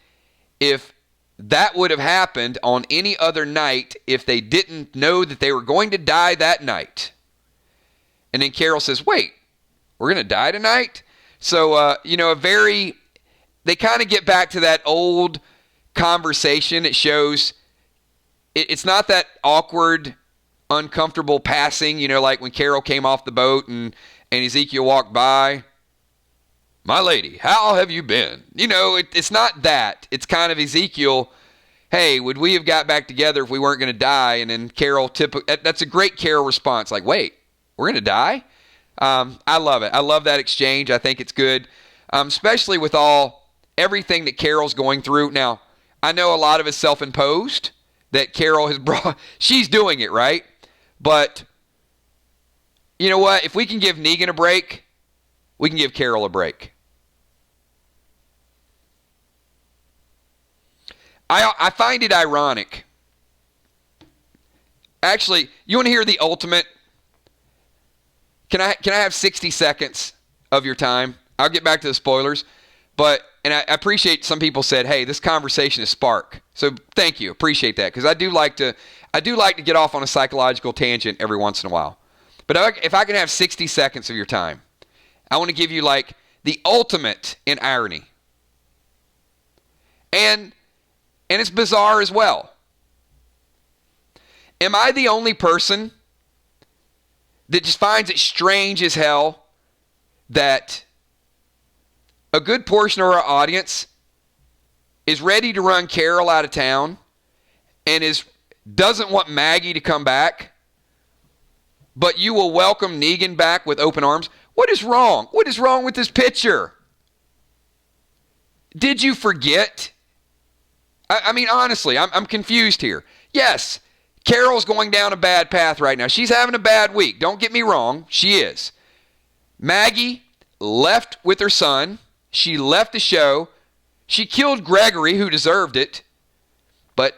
if that would have happened on any other night if they didn't know that they were going to die that night. And then Carol says, wait, we're going to die tonight? So, they kind of get back to that old conversation. It shows it's not that awkward, uncomfortable passing, like when Carol came off the boat and Ezekiel walked by. My lady, how have you been? It's not that. It's kind of Ezekiel, hey, would we have got back together if we weren't going to die? And then Carol, that's a great Carol response. Like, wait, we're going to die? I love it. I love that exchange. I think it's good, especially with everything that Carol's going through. Now, I know a lot of it's self-imposed that Carol has brought. She's doing it, right? But you know what? If we can give Negan a break, we can give Carol a break. I find it ironic. Actually, you want to hear the ultimate? Can I have 60 seconds of your time? I'll get back to the spoilers. And I appreciate some people said, hey, this conversation is spark. So thank you. Appreciate that. Because I do like to get off on a psychological tangent every once in a while. But if I can have 60 seconds of your time, I want to give you like the ultimate in irony. And it's bizarre as well. Am I the only person that just finds it strange as hell that a good portion of our audience is ready to run Carol out of town and doesn't want Maggie to come back, but you will welcome Negan back with open arms? What is wrong? What is wrong with this picture? Did you forget? I mean, honestly, I'm confused here. Yes, Carol's going down a bad path right now. She's having a bad week. Don't get me wrong. She is. Maggie left with her son. She left the show. She killed Gregory, who deserved it. But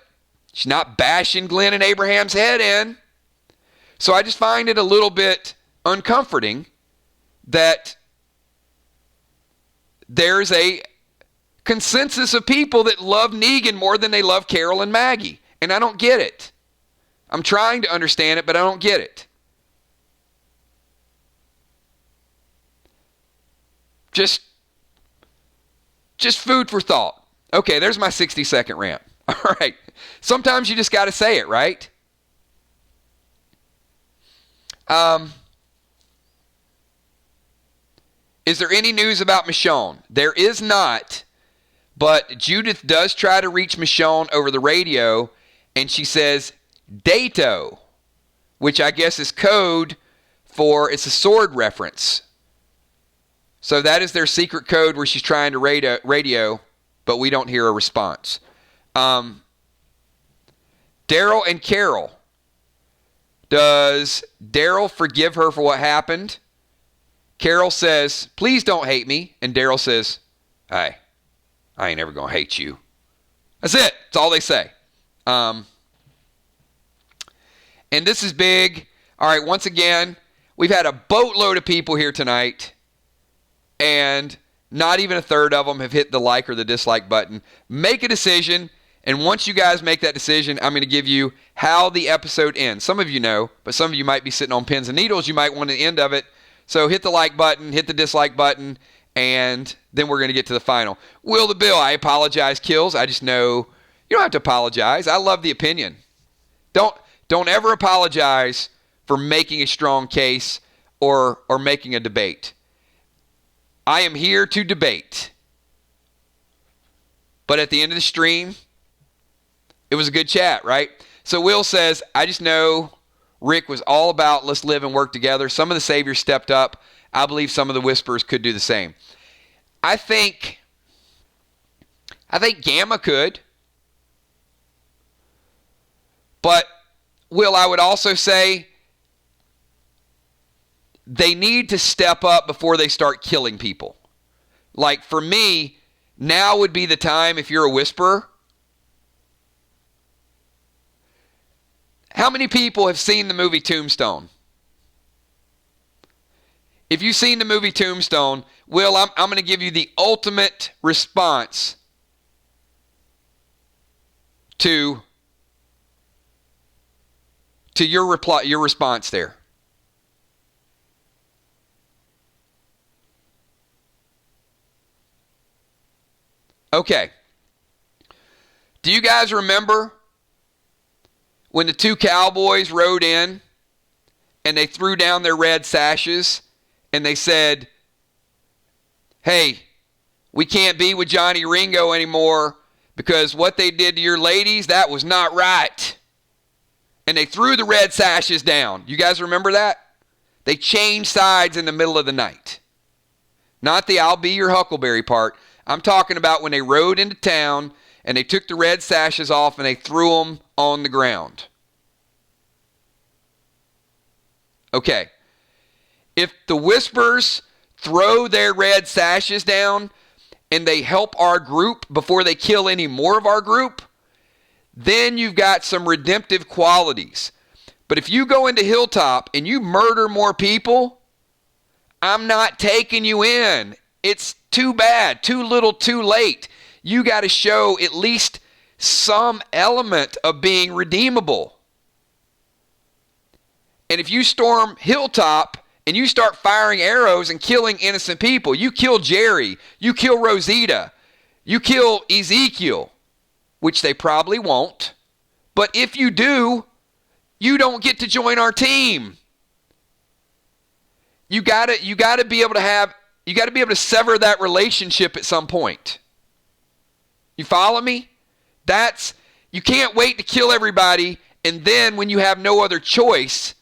she's not bashing Glenn and Abraham's head in. So I just find it a little bit uncomforting that there's a consensus of people that love Negan more than they love Carol and Maggie. And I don't get it. I'm trying to understand it, but I don't get it. Just food for thought. Okay, there's my 60-second rant. All right. Sometimes you just got to say it, right? Is there any news about Michonne? There is not. But Judith does try to reach Michonne over the radio, and she says, Dato, which I guess is code for, it's a sword reference. So that is their secret code where she's trying to radio, but we don't hear a response. Daryl and Carol. Does Daryl forgive her for what happened? Carol says, please don't hate me. And Daryl says, hey, I ain't ever going to hate you. That's it. That's all they say. And this is big. All right, once again, we've had a boatload of people here tonight, and not even a third of them have hit the like or the dislike button. Make a decision, and once you guys make that decision, I'm going to give you how the episode ends. Some of you know, but some of you might be sitting on pins and needles. You might want the end of it. So hit the like button, hit the dislike button, and then we're going to get to the final. Will the Bill, I apologize, kills. I just know you don't have to apologize. I love the opinion. Don't ever apologize for making a strong case or making a debate. I am here to debate. But at the end of the stream, it was a good chat, right? So Will says, I just know Rick was all about let's live and work together. Some of the saviors stepped up. I believe some of the whisperers could do the same. I think Gamma could. But, Will, I would also say they need to step up before they start killing people. Like, for me, now would be the time if you're a whisperer. How many people have seen the movie Tombstone? If you've seen the movie Tombstone, Will, I'm going to give you the ultimate response to your reply, your response there. Okay. Do you guys remember when the two cowboys rode in and they threw down their red sashes and they said, hey, we can't be with Johnny Ringo anymore because what they did to your ladies, that was not right. And they threw the red sashes down. You guys remember that? They changed sides in the middle of the night. Not the I'll be your Huckleberry part. I'm talking about when they rode into town and they took the red sashes off and they threw them on the ground. Okay. If the whispers throw their red sashes down and they help our group before they kill any more of our group, then you've got some redemptive qualities. But if you go into Hilltop and you murder more people, I'm not taking you in. It's too bad, too little, too late. You got to show at least some element of being redeemable. And if you storm Hilltop and you start firing arrows and killing innocent people, you kill Jerry, you kill Rosita, you kill Ezekiel, which they probably won't. But if you do, you don't get to join our team. You gotta be able to sever that relationship at some point. You follow me? You can't wait to kill everybody and then when you have no other choice,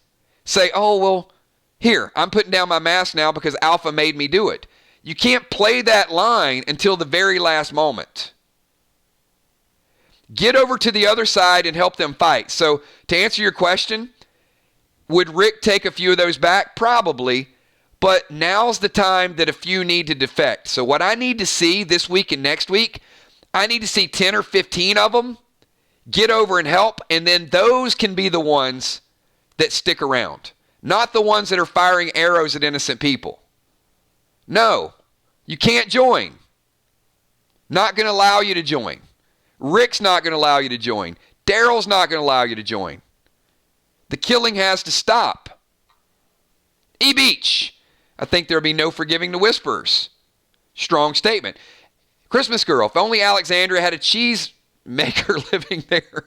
say, oh, well, here, I'm putting down my mask now because Alpha made me do it. You can't play that line until the very last moment. Get over to the other side and help them fight. So to answer your question, would Rick take a few of those back? Probably. But now's the time that a few need to defect. So what I need to see this week and next week, I need to see 10 or 15 of them get over and help, and then those can be the ones that stick around, not the ones that are firing arrows at innocent people. No, you can't join. Not going to allow you to join. Rick's not going to allow you to join. Daryl's not going to allow you to join. The killing has to stop. E-Beach. I think there'll be no forgiving the whisperers. Strong statement. Christmas Girl. If only Alexandria had a cheese maker living there.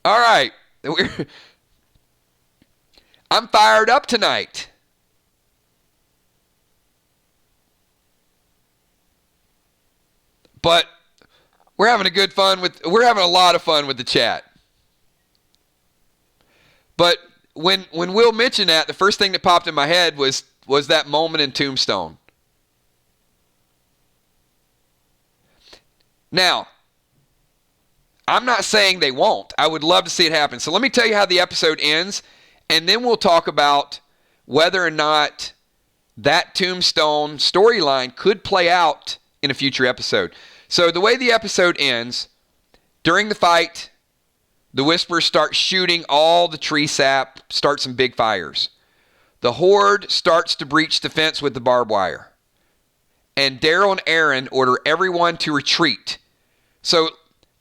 All right. I'm fired up tonight. But we're having a lot of fun with the chat. But when Will mentioned that, the first thing that popped in my head was that moment in Tombstone. Now, I'm not saying they won't. I would love to see it happen. So let me tell you how the episode ends, and then we'll talk about whether or not that Tombstone storyline could play out in a future episode. So the way the episode ends, during the fight, the Whisperers start shooting all the tree sap, start some big fires. The Horde starts to breach the fence with the barbed wire. And Daryl and Aaron order everyone to retreat. So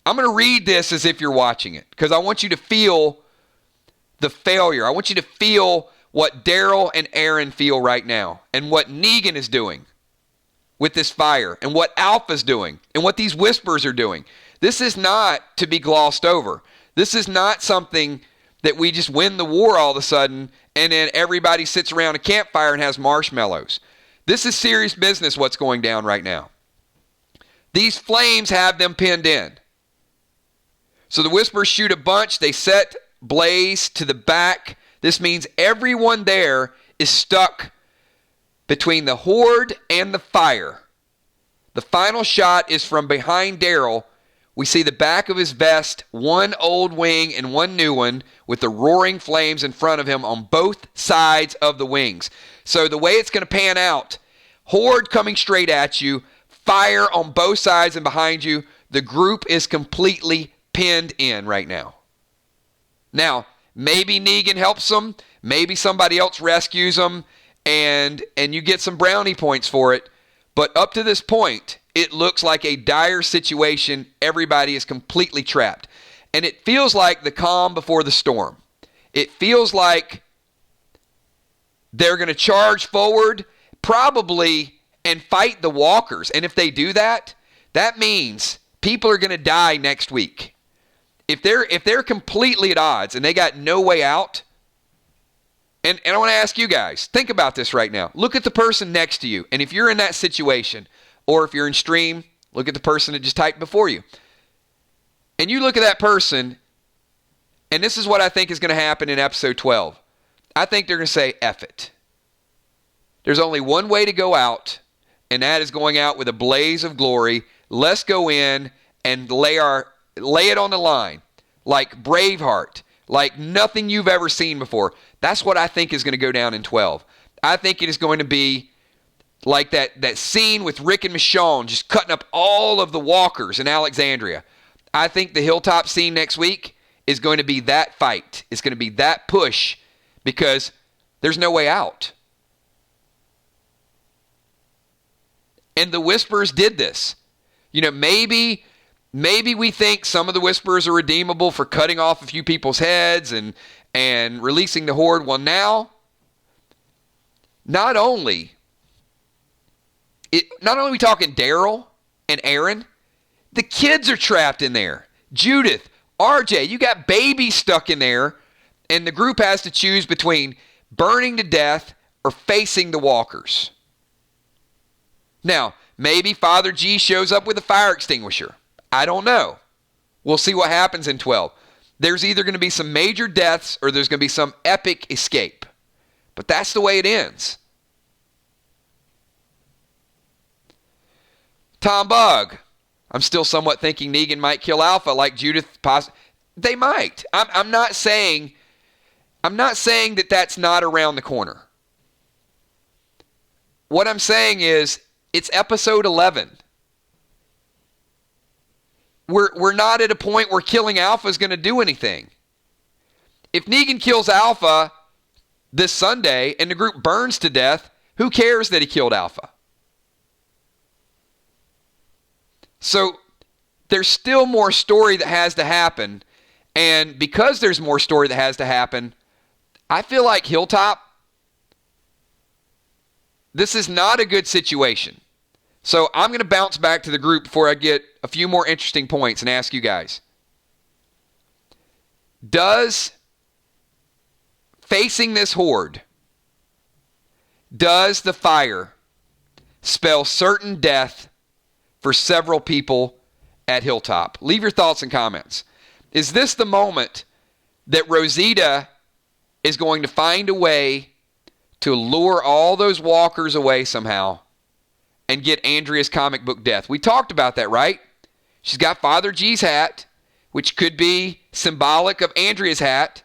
I'm going to read this as if you're watching it, because I want you to feel the failure. I want you to feel what Daryl and Aaron feel right now, and what Negan is doing with this fire, and what Alpha's doing, and what these Whisperers are doing. This is not to be glossed over. This is not something that we just win the war all of a sudden, and then everybody sits around a campfire and has marshmallows. This is serious business, what's going down right now. These flames have them pinned in. So the Whisperers shoot a bunch. They set Blaze to the back. This means everyone there is stuck between the Horde and the fire. The final shot is from behind Daryl. We see the back of his vest, one old wing and one new one, with the roaring flames in front of him on both sides of the wings. So the way it's going to pan out, Horde coming straight at you, fire on both sides and behind you. The group is completely pinned in right now. Now, maybe Negan helps them. Maybe somebody else rescues them, and you get some brownie points for it. But up to this point, it looks like a dire situation. Everybody is completely trapped. And it feels like the calm before the storm. It feels like they're going to charge forward, probably, and fight the walkers. And if they do that, that means people are going to die next week. If they're completely at odds and they got no way out, and I want to ask you guys, think about this right now. Look at the person next to you. And if you're in that situation, or if you're in stream, look at the person that just typed before you. And you look at that person, and this is what I think is going to happen in episode 12. I think they're going to say, F it. There's only one way to go out, and that is going out with a blaze of glory. Let's go in and lay it on the line, like Braveheart, like nothing you've ever seen before. That's what I think is going to go down in 12. I think it is going to be like that scene with Rick and Michonne just cutting up all of the walkers in Alexandria. I think the Hilltop scene next week is going to be that fight. It's going to be that push because there's no way out. And the Whisperers did this. You know, maybe we think some of the Whisperers are redeemable for cutting off a few people's heads and releasing the Horde. Well, now, not only are we talking Daryl and Aaron, the kids are trapped in there. Judith, RJ, you got babies stuck in there, and the group has to choose between burning to death or facing the walkers. Now, maybe Father G shows up with a fire extinguisher. I don't know. We'll see what happens in 12. There's either going to be some major deaths or there's going to be some epic escape. But that's the way it ends. Tom Bug. I'm still somewhat thinking Negan might kill Alpha like Judith. They might. I'm not saying that that's not around the corner. What I'm saying is it's episode 11. We're not at a point where killing Alpha is going to do anything. If Negan kills Alpha this Sunday and the group burns to death, who cares that he killed Alpha? So there's still more story that has to happen. And because there's more story that has to happen, I feel like Hilltop, this is not a good situation. So I'm going to bounce back to the group before I get a few more interesting points and ask you guys. Does facing this Horde, does the fire spell certain death for several people at Hilltop? Leave your thoughts and comments. Is this the moment that Rosita is going to find a way to lure all those walkers away somehow and get Andrea's comic book death? We talked about that, right? She's got Father G's hat, which could be symbolic of Andrea's hat.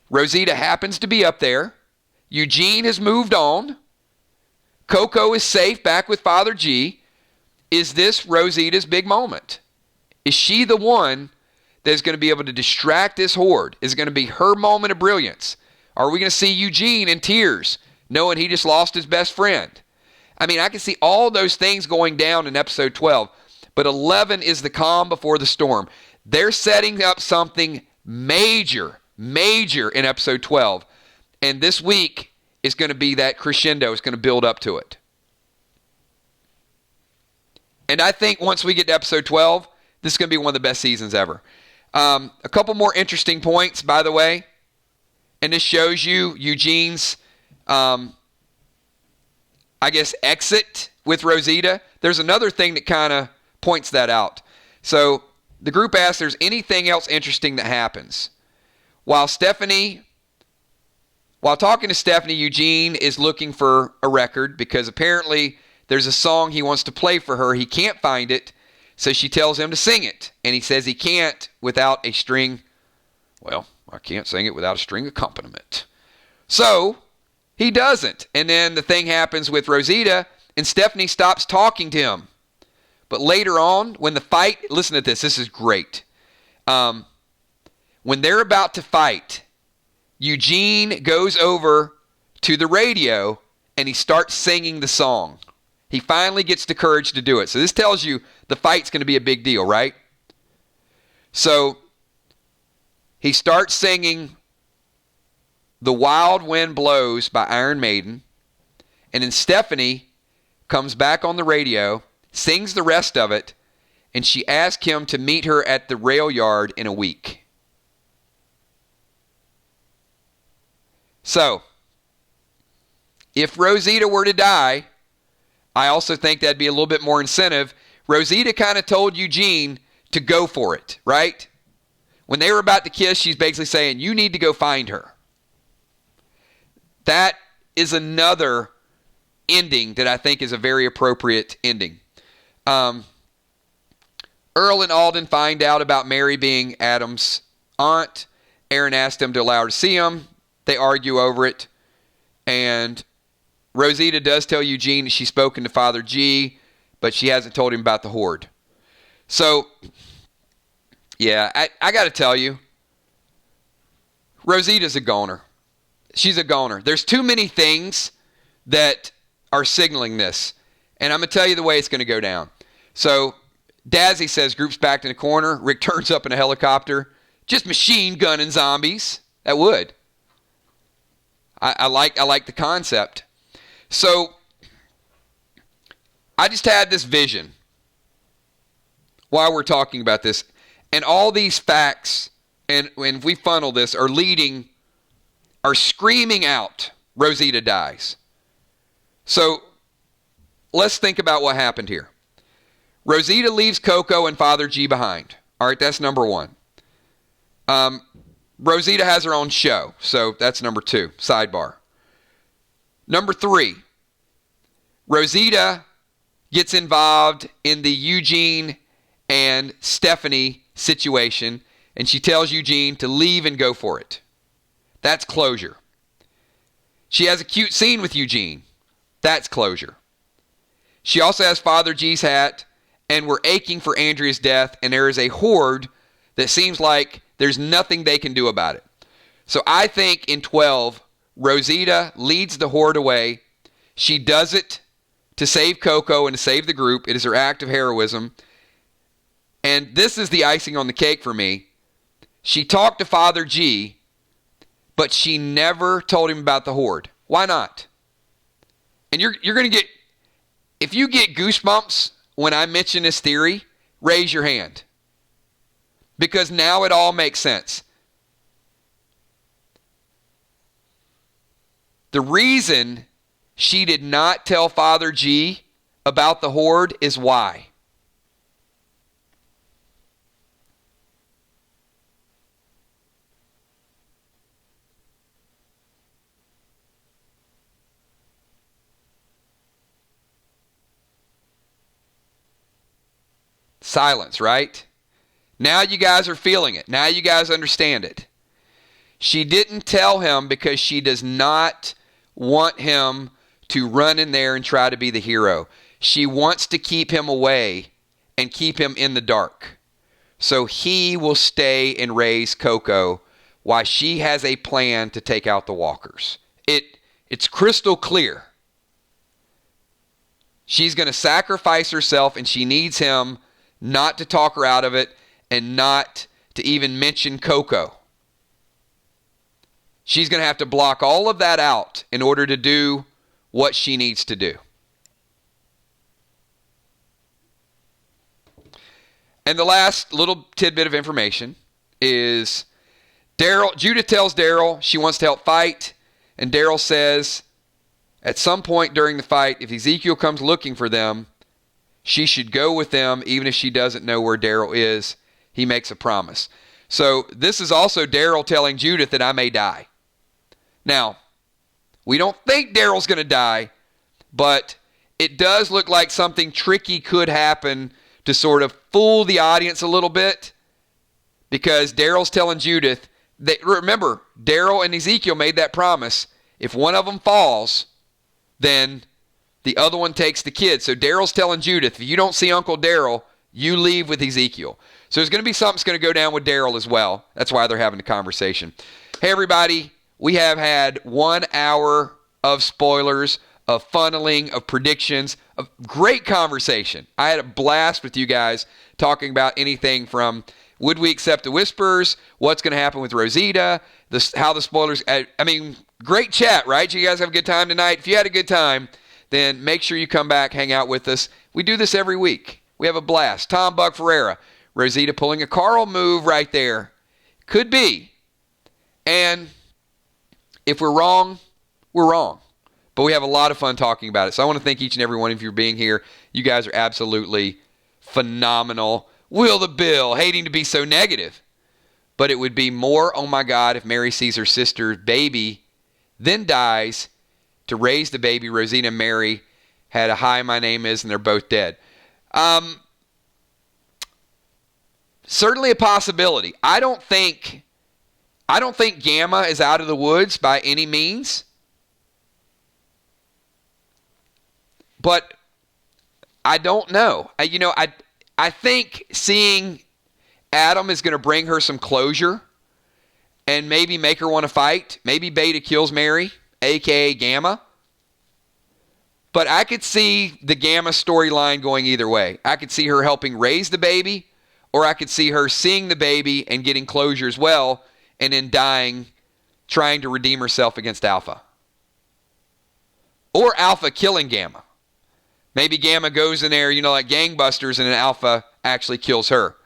Rosita happens to be up there. Eugene has moved on. Coco is safe back with Father G. Is this Rosita's big moment? Is she the one that is going to be able to distract this Horde? Is it going to be her moment of brilliance? Are we going to see Eugene in tears, knowing he just lost his best friend? I mean, I can see all those things going down in episode 12, but 11 is the calm before the storm. They're setting up something major in episode 12, and this week is going to be that crescendo. It's going to build up to it. And I think once we get to episode 12, this is going to be one of the best seasons ever. A couple more interesting points, by the way, and this shows you Eugene's exit with Rosita. There's another thing that kind of points that out. So the group asks if there's anything else interesting that happens. While talking to Stephanie, Eugene is looking for a record because apparently there's a song he wants to play for her. He can't find it, so she tells him to sing it. And he says he can't without a string. Well, I can't sing it without a string accompaniment. So he doesn't. And then the thing happens with Rosita, and Stephanie stops talking to him. But later on, when the fight, listen to this. This is great. When they're about to fight, Eugene goes over to the radio, and he starts singing the song. He finally gets the courage to do it. So this tells you the fight's going to be a big deal, right? So he starts singing The Wild Wind Blows by Iron Maiden. And then Stephanie comes back on the radio, sings the rest of it, and she asks him to meet her at the rail yard in a week. So, if Rosita were to die, I also think that'd be a little bit more incentive. Rosita kind of told Eugene to go for it, right? When they were about to kiss, she's basically saying, you need to go find her. That is another ending that I think is a very appropriate ending. Earl and Alden find out about Mary being Adam's aunt. Aaron asked them to allow her to see him. They argue over it. And Rosita does tell Eugene that she's spoken to Father G, but she hasn't told him about the horde. So, yeah, I got to tell you, Rosita's a goner. She's a goner. There's too many things that are signaling this. And I'm going to tell you the way it's going to go down. So, Dazzy says group's backed in a corner. Rick turns up in a helicopter. Just machine gunning zombies. That would. I like the concept. So, I just had this vision while we're talking about this. And all these facts, and when we funnel this, are screaming out, Rosita dies. So, let's think about what happened here. Rosita leaves Coco and Father G behind. All right, that's number one. Rosita has her own show, so that's number 2, sidebar. Number 3, Rosita gets involved in the Eugene and Stephanie situation, and she tells Eugene to leave and go for it. That's closure. She has a cute scene with Eugene. That's closure. She also has Father G's hat, and we're aching for Andrea's death, and there is a horde that seems like there's nothing they can do about it. So I think in 12, Rosita leads the horde away. She does it to save Coco and to save the group. It is her act of heroism. And this is the icing on the cake for me. She talked to Father G, but she never told him about the horde. Why not? And you're going to get, if you get goosebumps when I mention this theory, raise your hand. Because now it all makes sense. The reason she did not tell Father G about the horde is why. Silence, right? Now you guys are feeling it. Now you guys understand it. She didn't tell him because she does not want him to run in there and try to be the hero. She wants to keep him away and keep him in the dark. So he will stay and raise Coco while she has a plan to take out the walkers. It's crystal clear. She's going to sacrifice herself, and she needs him not to talk her out of it and not to even mention Coco. She's going to have to block all of that out in order to do what she needs to do. And the last little tidbit of information is Judith tells Daryl she wants to help fight, and Daryl says at some point during the fight, if Ezekiel comes looking for them, she should go with them even if she doesn't know where Daryl is. He makes a promise. So this is also Daryl telling Judith that I may die. Now, we don't think Daryl's going to die, but it does look like something tricky could happen to sort of fool the audience a little bit, because Daryl's telling Judith that, remember, Daryl and Ezekiel made that promise. If one of them falls, then the other one takes the kid. So Daryl's telling Judith, if you don't see Uncle Daryl, you leave with Ezekiel. So there's going to be something that's going to go down with Daryl as well. That's why they're having the conversation. Hey, everybody. We have had 1 hour of spoilers, of funneling, of predictions, of great conversation. I had a blast with you guys talking about anything from would we accept the whispers, what's going to happen with Rosita, how the spoilers, great chat, right? You guys have a good time tonight? If you had a good time, then make sure you come back, hang out with us. We do this every week. We have a blast. Tom Buck Ferreira, Rosita pulling a Carl move right there. Could be. And if we're wrong, we're wrong. But we have a lot of fun talking about it. So I want to thank each and every one of you for being here. You guys are absolutely phenomenal. Will the Bill, hating to be so negative. But it would be more, oh my God, if Mary sees her sister's baby, then dies to raise the baby. Rosita and Mary had a hi, my name is, and they're both dead. Certainly a possibility. I don't think Gamma is out of the woods by any means. But I don't know. I think seeing Adam is going to bring her some closure and maybe make her want to fight. Maybe Beta kills Mary, a.k.a. Gamma. But I could see the Gamma storyline going either way. I could see her helping raise the baby, or I could see her seeing the baby and getting closure as well, and then dying, trying to redeem herself against Alpha. Or Alpha killing Gamma. Maybe Gamma goes in there, like gangbusters, and then Alpha actually kills her.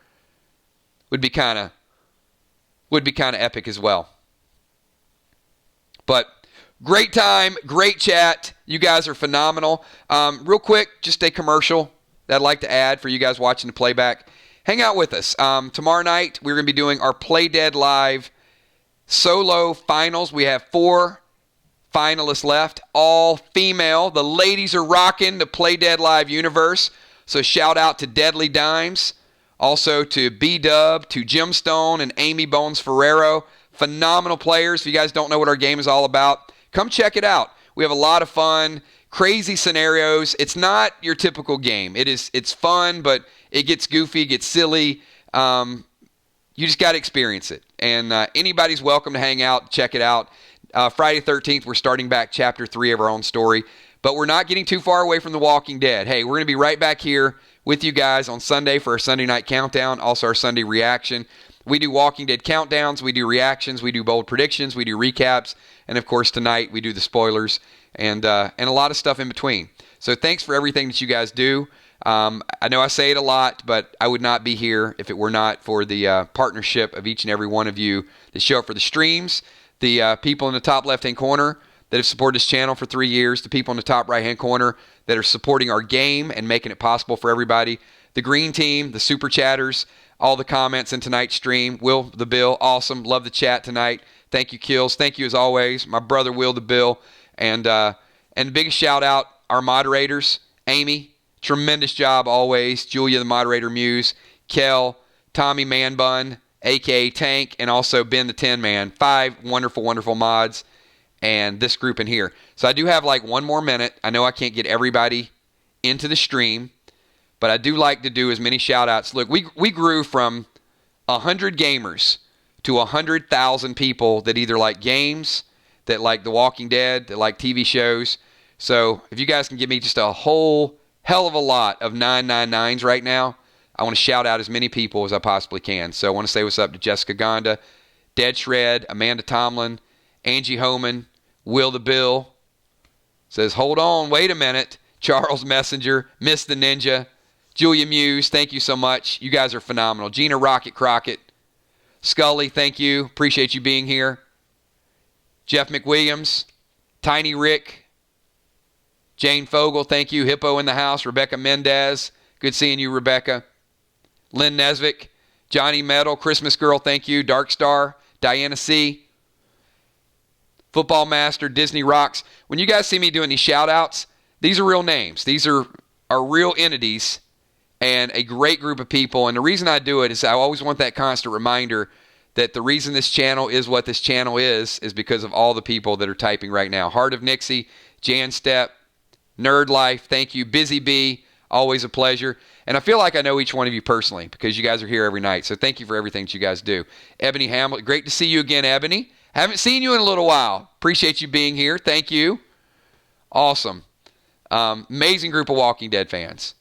Would be kind of epic as well. But great time, great chat. You guys are phenomenal. Real quick, just a commercial that I'd like to add for you guys watching the playback. Hang out with us. Tomorrow night, we're going to be doing our Play Dead Live solo finals. We have 4 finalists left, all female. The ladies are rocking the Play Dead Live universe. So shout out to Deadly Dimes, also to B-Dub, to Gemstone, and Amy Bones Ferrero. Phenomenal players. If you guys don't know what our game is all about, come check it out. We have a lot of fun, crazy scenarios. It's not your typical game. It's fun, but it gets goofy, it gets silly. You just got to experience it. And anybody's welcome to hang out, check it out. Friday 13th, we're starting back Chapter 3 of our own story. But we're not getting too far away from The Walking Dead. Hey, we're going to be right back here with you guys on Sunday for our Sunday night countdown, also our Sunday reaction. We do Walking Dead countdowns, we do reactions, we do bold predictions, we do recaps, and of course tonight we do the spoilers and a lot of stuff in between. So thanks for everything that you guys do. I know I say it a lot, but I would not be here if it were not for the partnership of each and every one of you that show up for the streams, the people in the top left-hand corner that have supported this channel for 3 years, the people in the top right-hand corner that are supporting our game and making it possible for everybody, the green team, the super chatters, all the comments in tonight's stream. Will the Bill, awesome. Love the chat tonight. Thank you, Kills. Thank you as always. My brother, Will the Bill. And the biggest shout out, our moderators, Amy, tremendous job always. Julia, the moderator muse. Kel, Tommy Manbun, a.k.a. Tank, and also Ben the Tin Man. 5 wonderful, wonderful mods. And this group in here. So I do have like 1 more minute. I know I can't get everybody into the stream, but I do like to do as many shout outs. Look, we grew from 100 gamers to 100,000 people that either like games, that like The Walking Dead, that like TV shows. So if you guys can give me just a whole hell of a lot of 999s right now, I want to shout out as many people as I possibly can. So I want to say what's up to Jessica Gonda, Dead Shred, Amanda Tomlin, Angie Homan, Will the Bill, says, hold on, wait a minute. Charles Messenger, Miss the Ninja, Julia Muse, thank you so much. You guys are phenomenal. Gina Rocket Crockett, Scully, thank you. Appreciate you being here. Jeff McWilliams, Tiny Rick, Jane Fogel, thank you. Hippo in the house, Rebecca Mendez, good seeing you, Rebecca. Lynn Nesvik, Johnny Metal, Christmas Girl, thank you. Dark Star, Diana C., Football Master, Disney Rocks. When you guys see me doing these shout-outs, these are real names. These are real entities and a great group of people. And the reason I do it is I always want that constant reminder that the reason this channel is what this channel is because of all the people that are typing right now. Heart of Nixie, Jan Step, Nerd Life, thank you. Busy Bee, always a pleasure. And I feel like I know each one of you personally because you guys are here every night. So thank you for everything that you guys do. Ebony Hamlet, great to see you again, Ebony. Haven't seen you in a little while. Appreciate you being here. Thank you. Awesome. Amazing group of Walking Dead fans.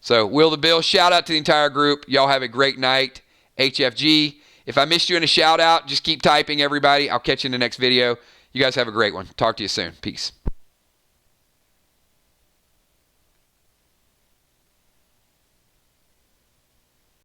So, Will the Bill, shout out to the entire group. Y'all have a great night. HFG. If I missed you in a shout out, just keep typing, everybody. I'll catch you in the next video. You guys have a great one. Talk to you soon. Peace.